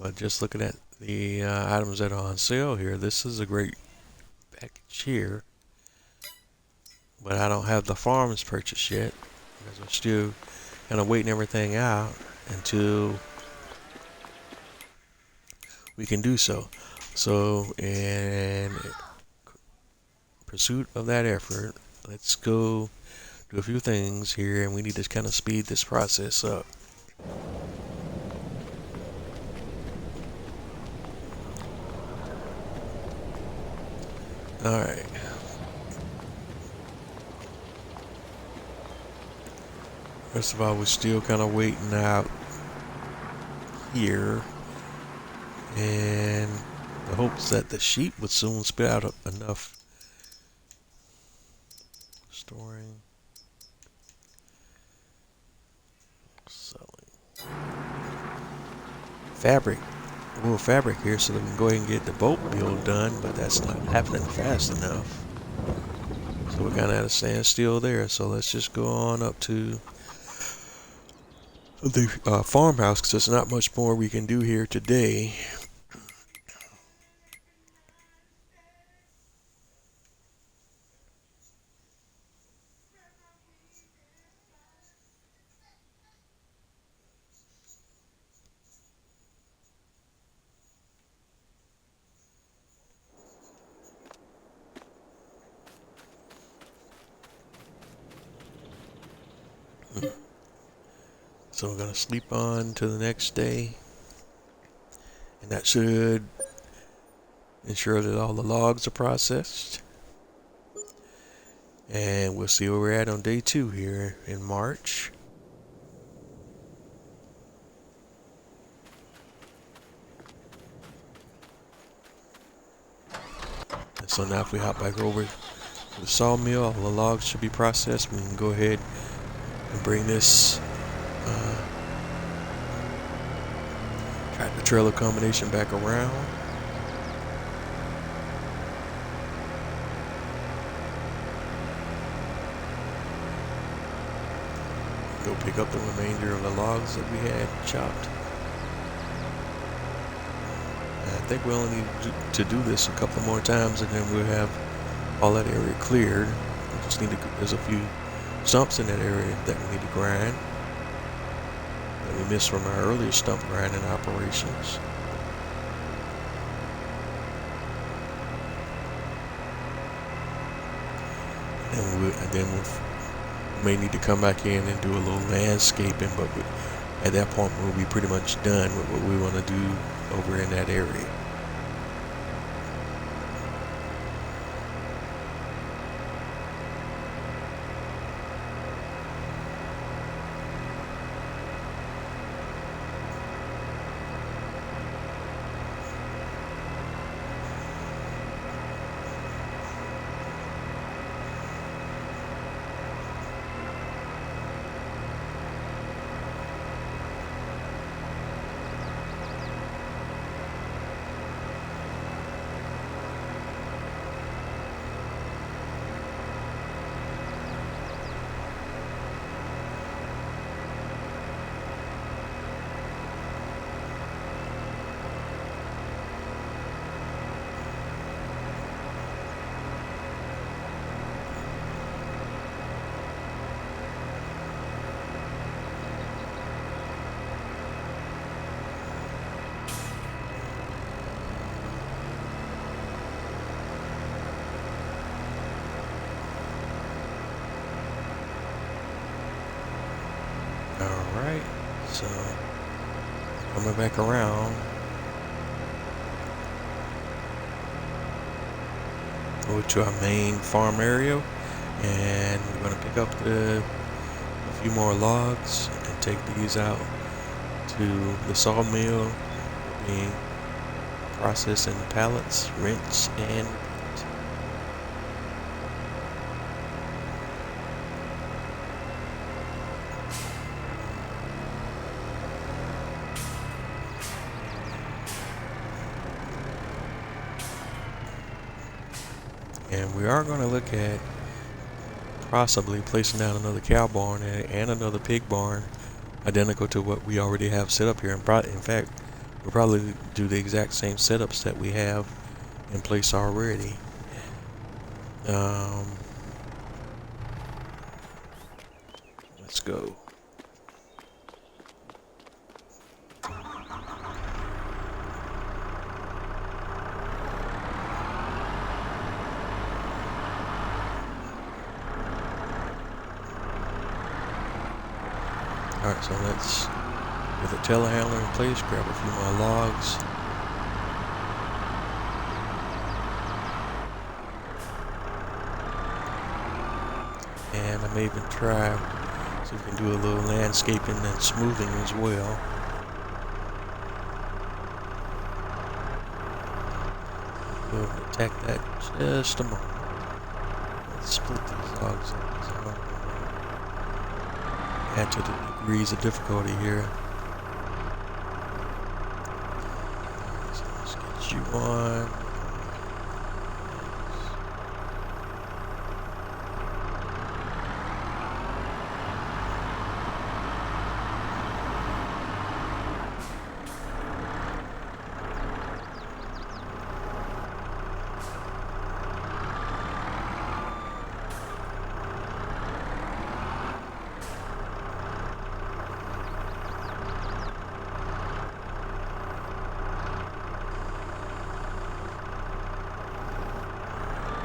A: But just looking at the items that are on sale here, this is a great package here. But I don't have the farms purchased yet because we're still kind of waiting everything out until we can do so. So in pursuit of that effort, let's go do a few things here, and we need to kind of speed this process up. All right. First of all, we're still kind of waiting out here, and the hopes that the sheep would soon spit out enough. Storing, selling fabric. Wool fabric here, so that we can go ahead and get the boat build done, but that's not happening fast enough. So we're kind of at a standstill there. So let's just go on up to the farmhouse, because there's not much more we can do here today. So we're going to sleep on to the next day, and that should ensure that all the logs are processed. And we'll see where we're at on day 2 here in March. And so now if we hop back over to the sawmill, all the logs should be processed. We can go ahead and bring this tractor trailer combination back around. Go pick up the remainder of the logs that we had chopped. And I think we only need to do this a couple more times, and then we'll have all that area cleared. We just need to, there's a few stumps in that area that we need to grind that we missed from our earlier stump grinding operations. And then we may need to come back in and do a little landscaping, but at that point we'll be pretty much done with what we want to do over in that area. Alright, so coming back around over to our main farm area. And we're going to pick up a few more logs and take these out to the sawmill, being processed in pallets, rinse, and repeat. And we are going to look at possibly placing down another cow barn and another pig barn identical to what we already have set up here. In fact, we'll probably do the exact same setups that we have in place already. Let's go. Alright, so let's, with the telehandler in place, grab a few more logs. And I may even try, so we can do a little landscaping and smoothing as well. We'll attack that just a moment. Let's split these logs up. Add to the degrees of difficulty here. So let's get you on.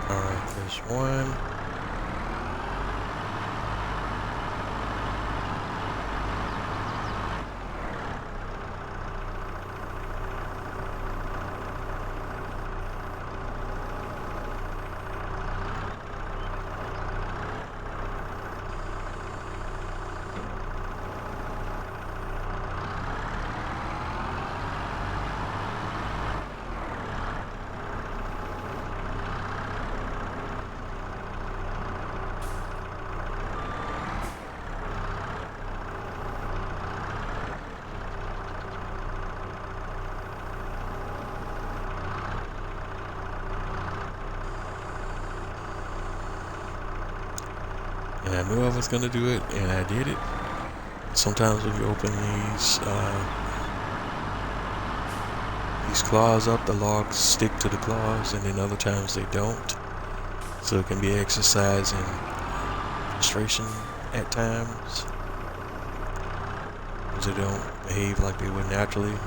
A: Alright, there's one. And I knew I was going to do it, and I did it. Sometimes when you open these claws up, the logs stick to the claws, and then other times they don't. So it can be an exercise in frustration at times, because they don't behave like they would naturally.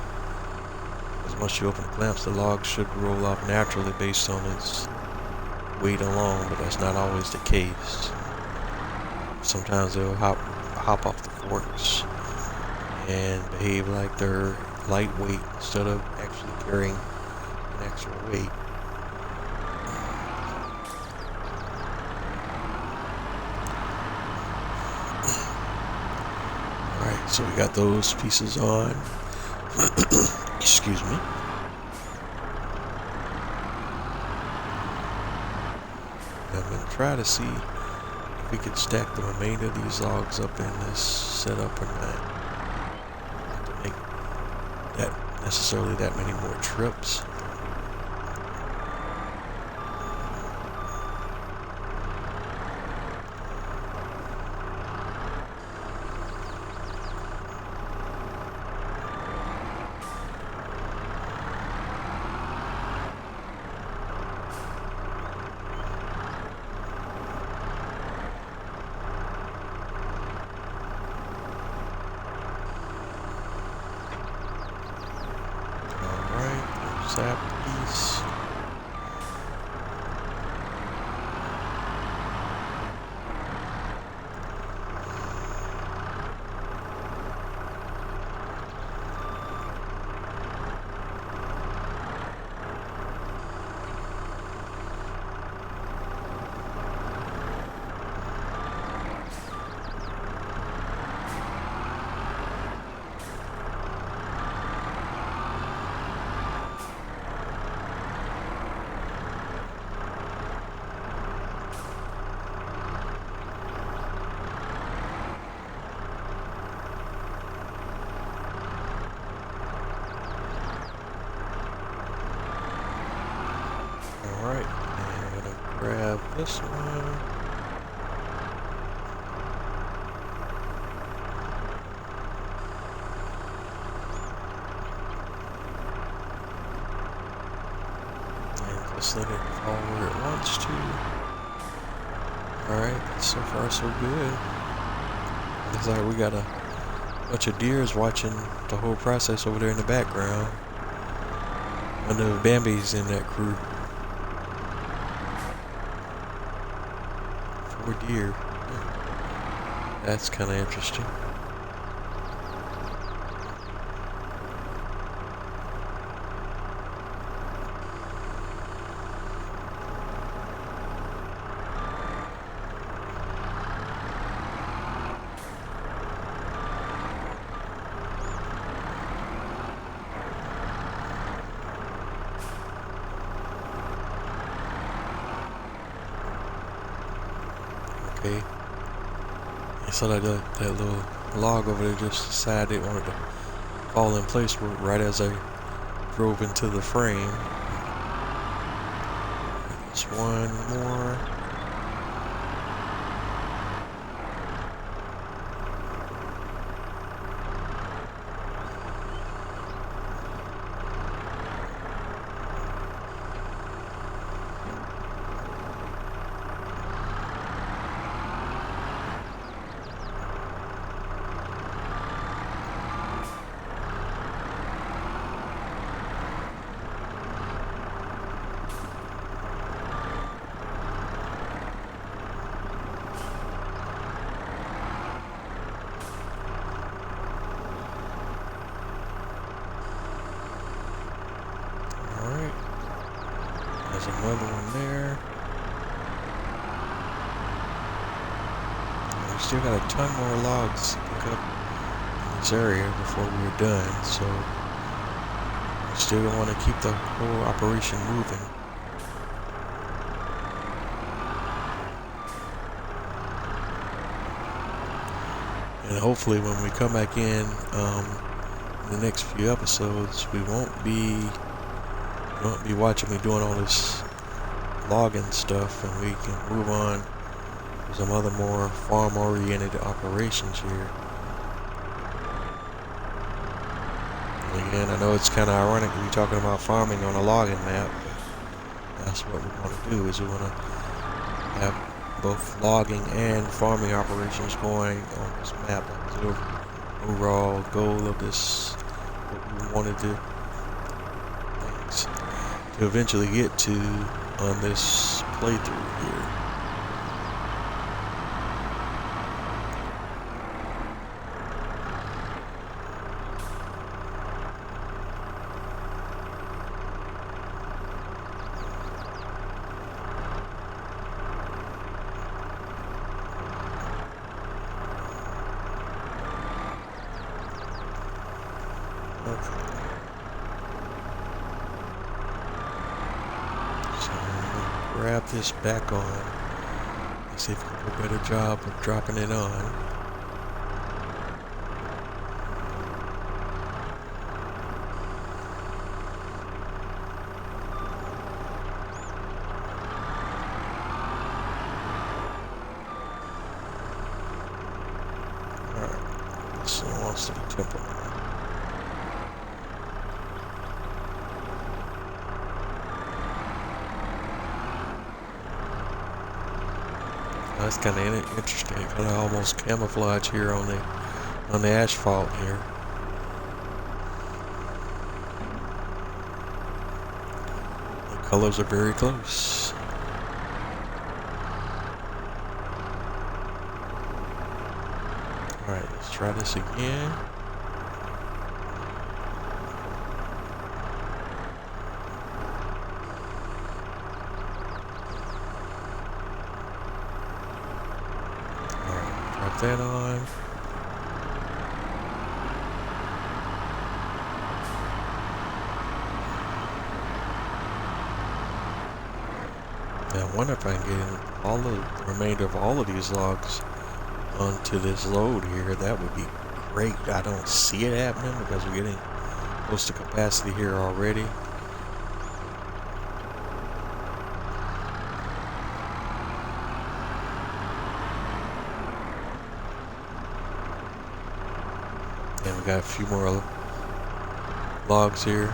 A: Because once you open the clamps, the log should roll off naturally based on its weight alone, but that's not always the case. Sometimes they'll hop off the forks and behave like they're lightweight instead of actually carrying an actual weight. Alright, so we got those pieces on. Excuse me. I'm going to try to see we could stack the remainder of these logs up in this setup or not. Not to make that necessarily that many more trips. That piece. Alright, and I'm gonna grab this one. And just let it fall where it wants to. Alright, so far so good. Looks like we got a bunch of deers watching the whole process over there in the background. I know Bambi's in that crew. 4 deer. That's kind of interesting. Okay. So that little log over there just decided it wanted to fall in place right as I drove into the frame. Just one more. There's another one there. We still got a ton more logs to pick up in this area before we're done, so we still want to keep the whole operation moving. And hopefully when we come back in the next few episodes, we won't be watching me doing all this logging stuff, and we can move on to some other more farm-oriented operations here. And again, I know it's kind of ironic to be talking about farming on a logging map, but that's what we want to do, is we want to have both logging and farming operations going on this map. That's the overall goal of this, what we wanted to eventually get to on this playthrough here. Okay. Grab this back on. Let's see if we can do a better job of dropping it on. Alright, this one wants to be temporary. That's kind of interesting. Kind of almost camouflage here on the asphalt here. The colors are very close. All right, let's try this again. That on. Now I wonder if I can get all the remainder of all of these logs onto this load here. That would be great. I don't see it happening because we're getting close to capacity here already. We got a few more logs here.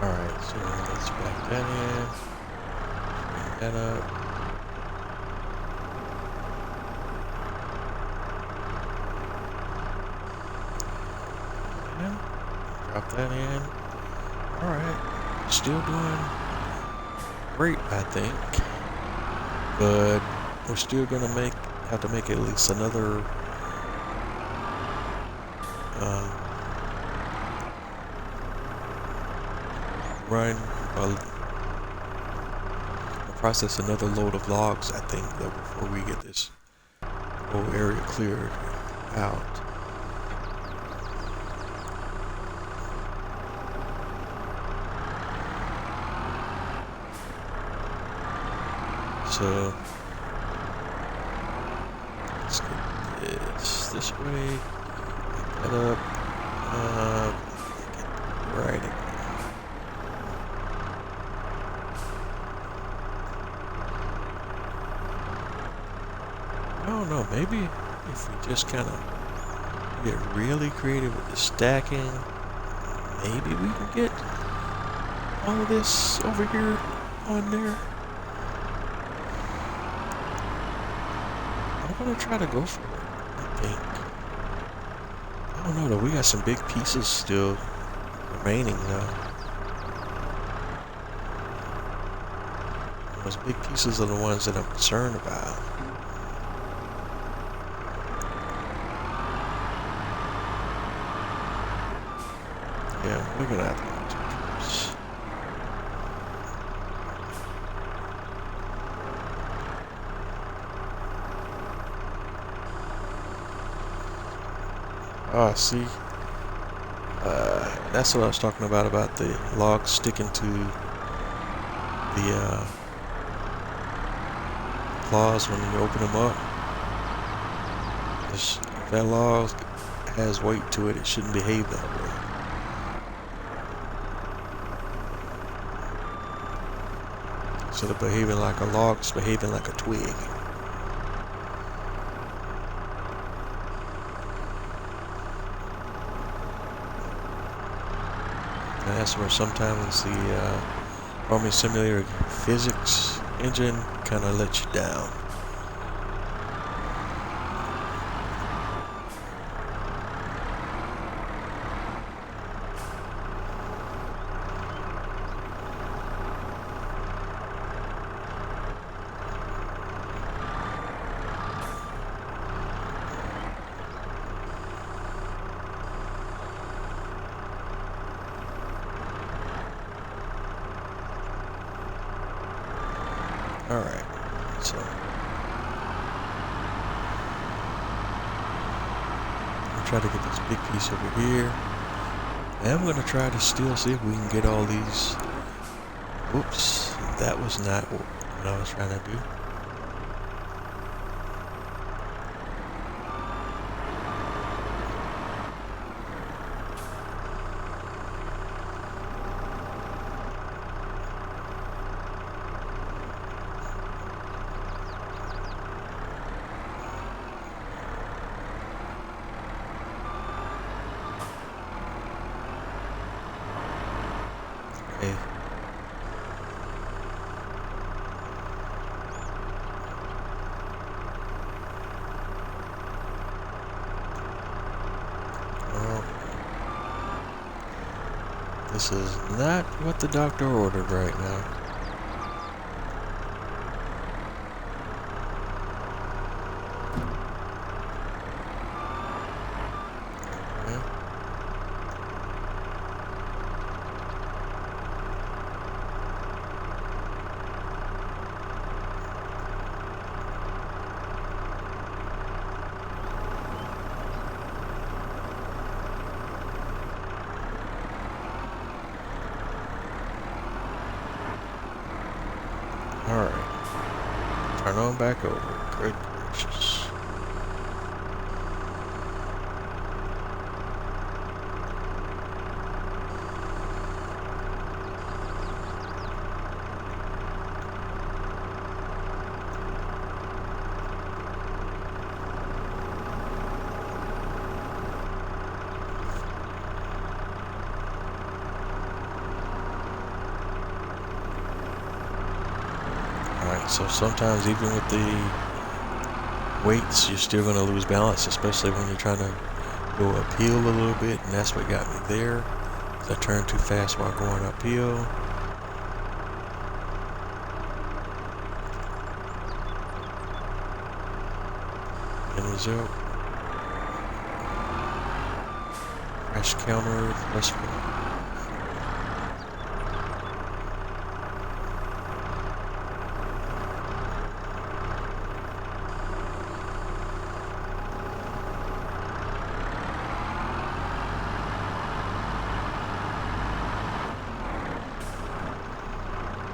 A: Alright, so let's back that in. Bring that up. Yeah, drop that in. Alright, still doing great, I think. But we're still gonna have to make at least another run or process another load of logs, I think, though, before we get this whole area cleared out. So let's get this way, back that up, get right again. I don't know, maybe if we just kind of get really creative with the stacking, maybe we can get all of this over here on there. I'm gonna try to go for it, I think. I don't know though, we got some big pieces still remaining though. Those big pieces are the ones that I'm concerned about. Yeah, we're gonna have to go to this. Oh, see? That's what I was talking about the logs sticking to the claws when you open them up. If that log has weight to it, it shouldn't behave that way. Instead of behaving like a log, it's behaving like a twig. And that's where sometimes the farming simulator physics engine kind of lets you down. Alright, so I'll try to get this big piece over here. And I'm gonna try to still see if we can get all these. Whoops, that was not what I was trying to do. Okay. This is not what the doctor ordered right now. Turn on back over. Good gracious. Alright, so sometimes even with the weights, you're still going to lose balance, especially when you're trying to go uphill a little bit, and that's what got me there. I turned too fast while going uphill. End result. Crash counter, plus one.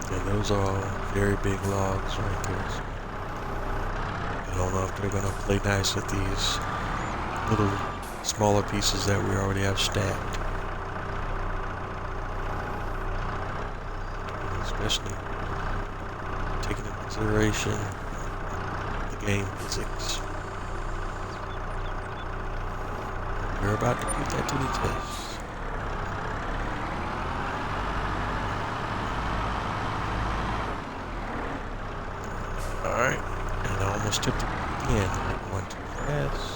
A: And those are all very big logs right there. So I don't know if they're going to play nice with these little smaller pieces that we already have stacked. Especially taking into consideration the game physics. We're about to put that to the test. Alright, and I almost tipped it again. I'm going too fast.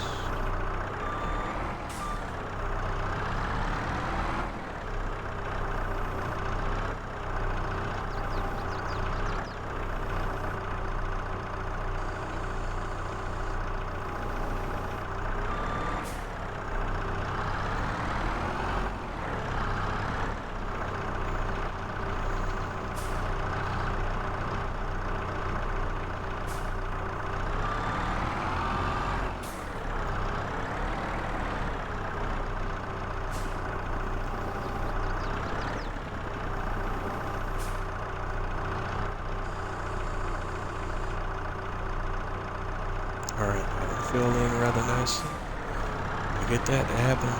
A: Alright, I'm filling rather nicely. I get that to happen a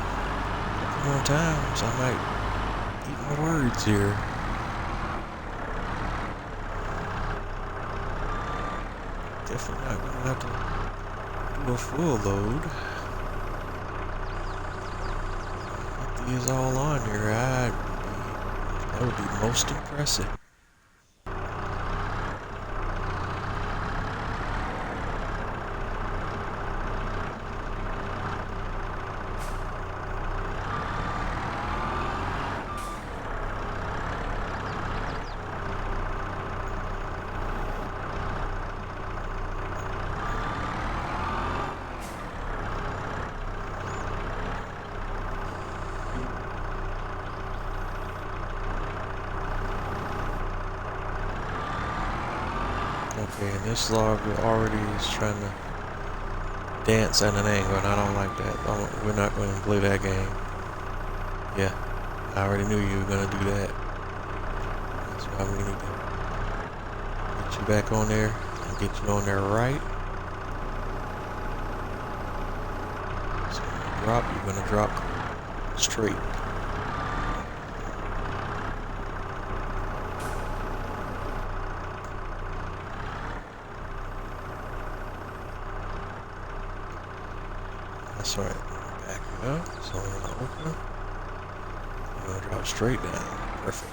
A: couple more times. I might eat my words here. Definitely not going to have to do a full load. Put these all on here. That would be most impressive. Okay, and this log already is trying to dance at an angle, and I don't like that. We're not going to play that game. Yeah, I already knew you were going to do that. That's why we need to get you back on there and get you on there right. So when you drop, you're going to drop straight. That's right. Back it up. So I'm gonna open. I'm gonna drop straight down. Perfect.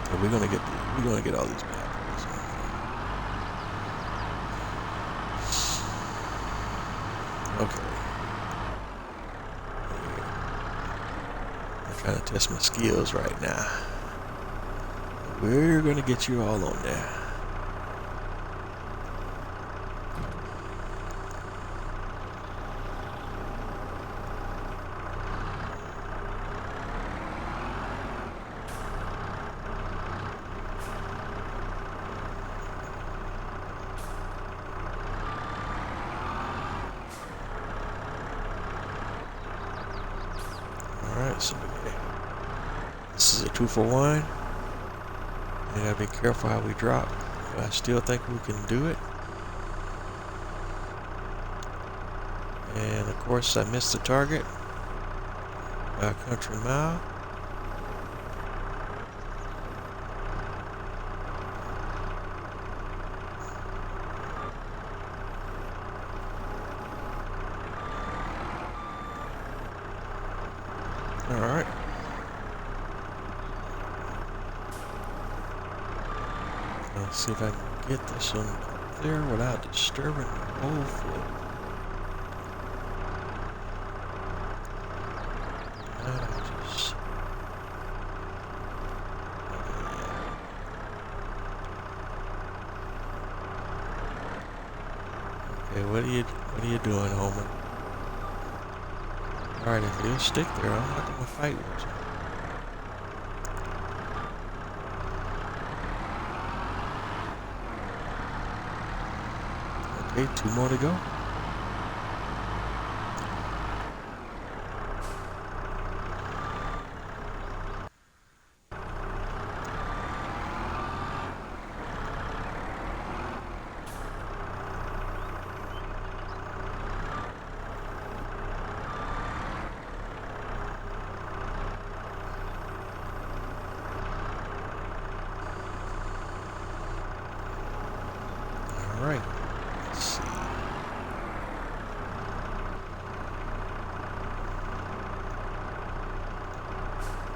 A: So we're gonna get all these bad boys on here. Okay. I'm trying to test my skills right now. We're gonna get you all on there. Alright, so this is a 2-for-1. And gotta be careful how we drop. But I still think we can do it. And of course I missed the target by a country mile. Alright. Let's see if I can get this one up there without disturbing the whole float. Okay, what are you doing, Homer? Alright, if you'll stick there, I'm not gonna fight with you. Okay, 2 more to go. Alright, let's see.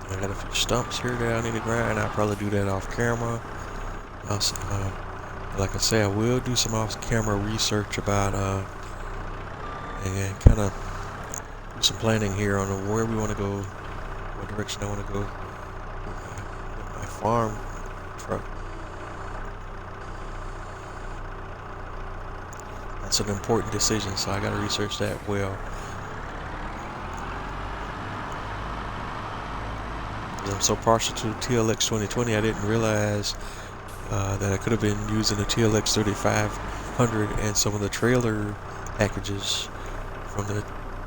A: I got a few stumps here that I need to grind. I'll probably do that off camera. Also, like I say, I will do some off camera research about and kind of do some planning here on where we want to go, what direction I want to go with my farm truck. That's an important decision, so I got to research that well. I'm so partial to TLX 2020, I didn't realize that I could have been using the TLX 3500 and some of the trailer packages from the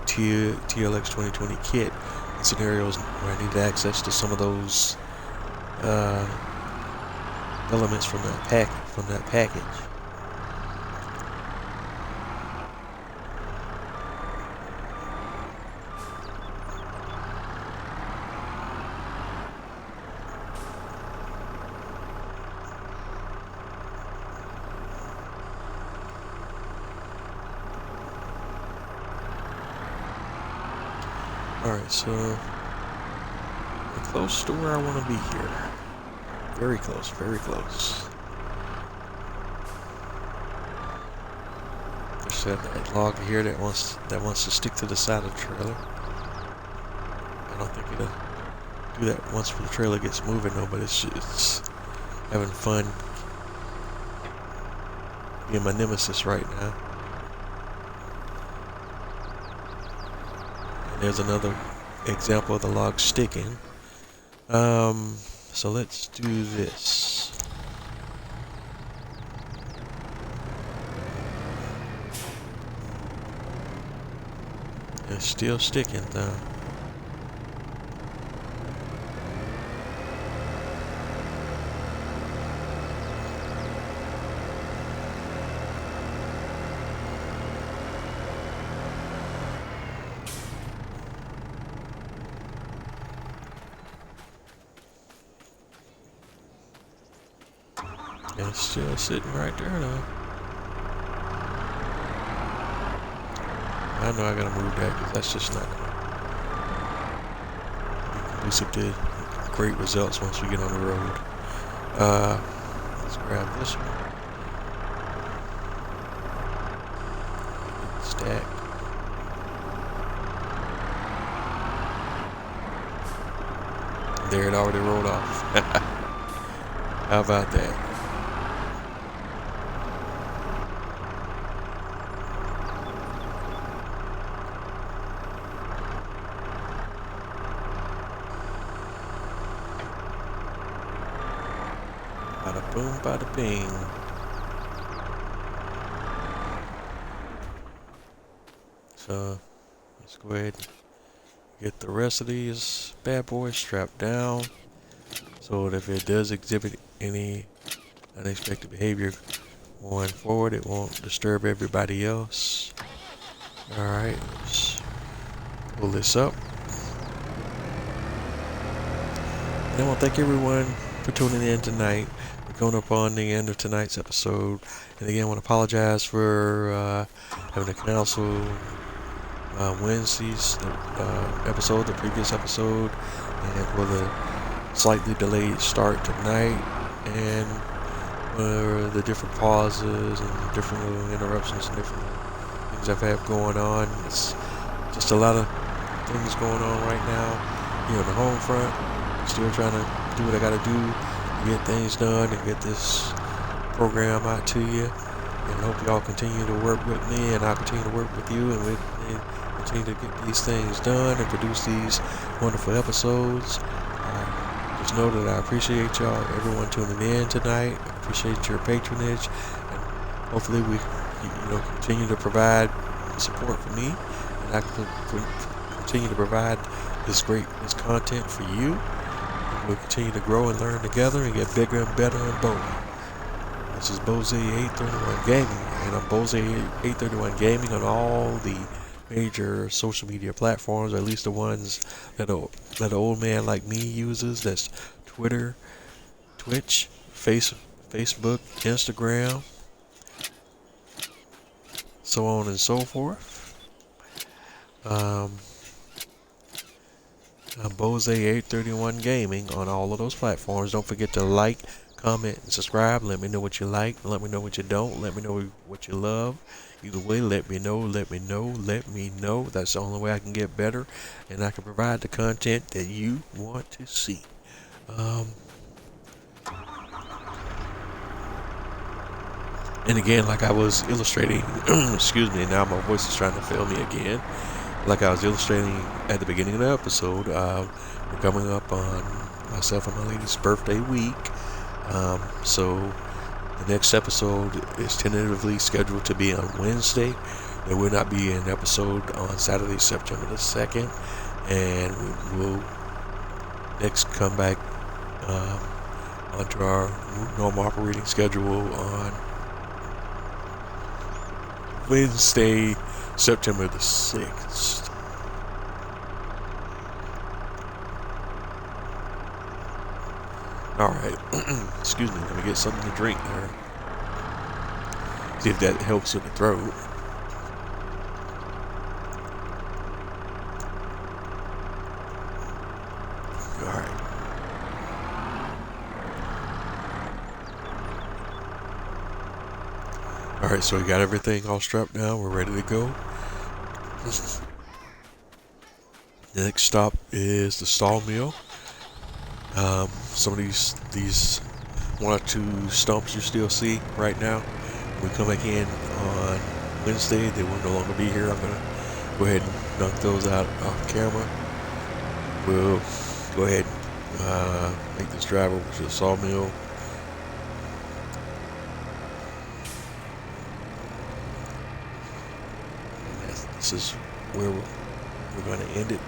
A: TLX 2020 kit in scenarios where I needed access to some of those elements from that package. Alright, so we're close to where I want to be here. Very close, very close. There's that log here that wants to stick to the side of the trailer. I don't think it'll do that once the trailer gets moving though, but it's having fun being my nemesis right now. There's another example of the log sticking. So let's do this. It's still sticking though. It's still sitting right there though. I know I gotta move that because that's just not conducive to great results once we get on the road. Let's grab this one. Stack. There, it already rolled off. How about that? Bada boom, bada bing. So let's go ahead and get the rest of these bad boys strapped down so that if it does exhibit any unexpected behavior going forward. It won't disturb everybody else. Alright, let's pull this up. And I want to thank everyone for tuning in tonight. We're going up on the end of tonight's episode. And again, I want to apologize for having to cancel Wednesday's episode, the previous episode, and for the slightly delayed start tonight, and for the different pauses and different little interruptions and different things I've had going on. It's just a lot of things going on right now here on the home front. Still trying to do what I gotta do to get things done and get this program out to you. And I hope y'all continue to work with me, and I'll continue to work with you, and we continue to get these things done and produce these wonderful episodes. Just know that I appreciate y'all, everyone tuning in tonight. I appreciate your patronage, and hopefully we continue to provide support for me, and I can continue to provide this content for you. We'll continue to grow and learn together and get bigger and better and bolder. This is Bose 831 Gaming, and I'm Bose 831 Gaming on all the major social media platforms, or at least the ones that an old man like me uses. That's Twitter, Twitch, Facebook, Instagram, so on and so forth. Bose 831 Gaming on all of those platforms. Don't forget to like, comment, and subscribe. Let me know what you like. Let me know what you don't. Let me know what you love. Either way, let me know. Let me know. Let me know. That's the only way I can get better, and I can provide the content that you want to see. And again, like I was illustrating, excuse me, now my voice is trying to fail me again. Like I was illustrating at the beginning of the episode, we're coming up on myself and my lady's birthday week. So the next episode is tentatively scheduled to be on Wednesday. There will not be an episode on Saturday, September the 2nd. And we will next come back onto our normal operating schedule on Wednesday, September the 6th. Alright, excuse me, let me get something to drink there. See if that helps with the throat. Alright. Alright, so we got everything all strapped down, we're ready to go. The next stop is the sawmill. Some of these one or two stumps you still see right now. When we come back in on Wednesday, they will no longer be here. I'm gonna go ahead and knock those out off camera. We'll go ahead and make this drive over to the sawmill. This is where we're going to end it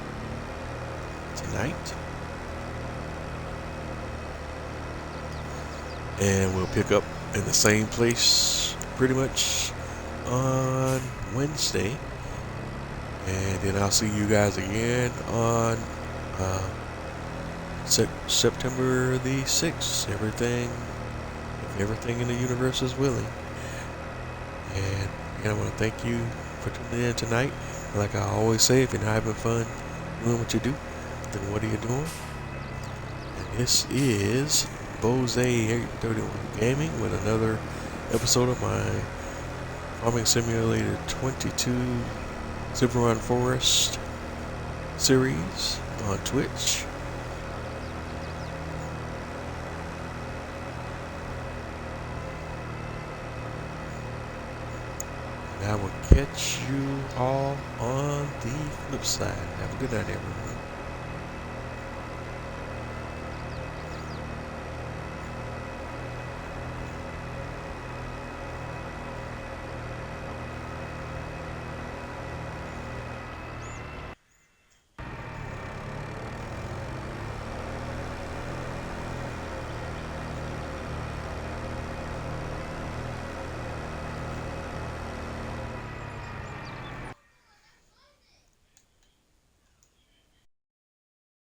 A: tonight. And we'll pick up in the same place pretty much on Wednesday. And then I'll see you guys again on September the 6th. If everything in the universe is willing. And again, I want to thank you for tuning in tonight. Like I always say, if you're not having fun doing what you do, then what are you doing? And this is Bose 831 Gaming with another episode of my Farming Simulator 22 SILVERRUN Forest series on Twitch. And I will catch you all on the flip side. Have a good night, everyone.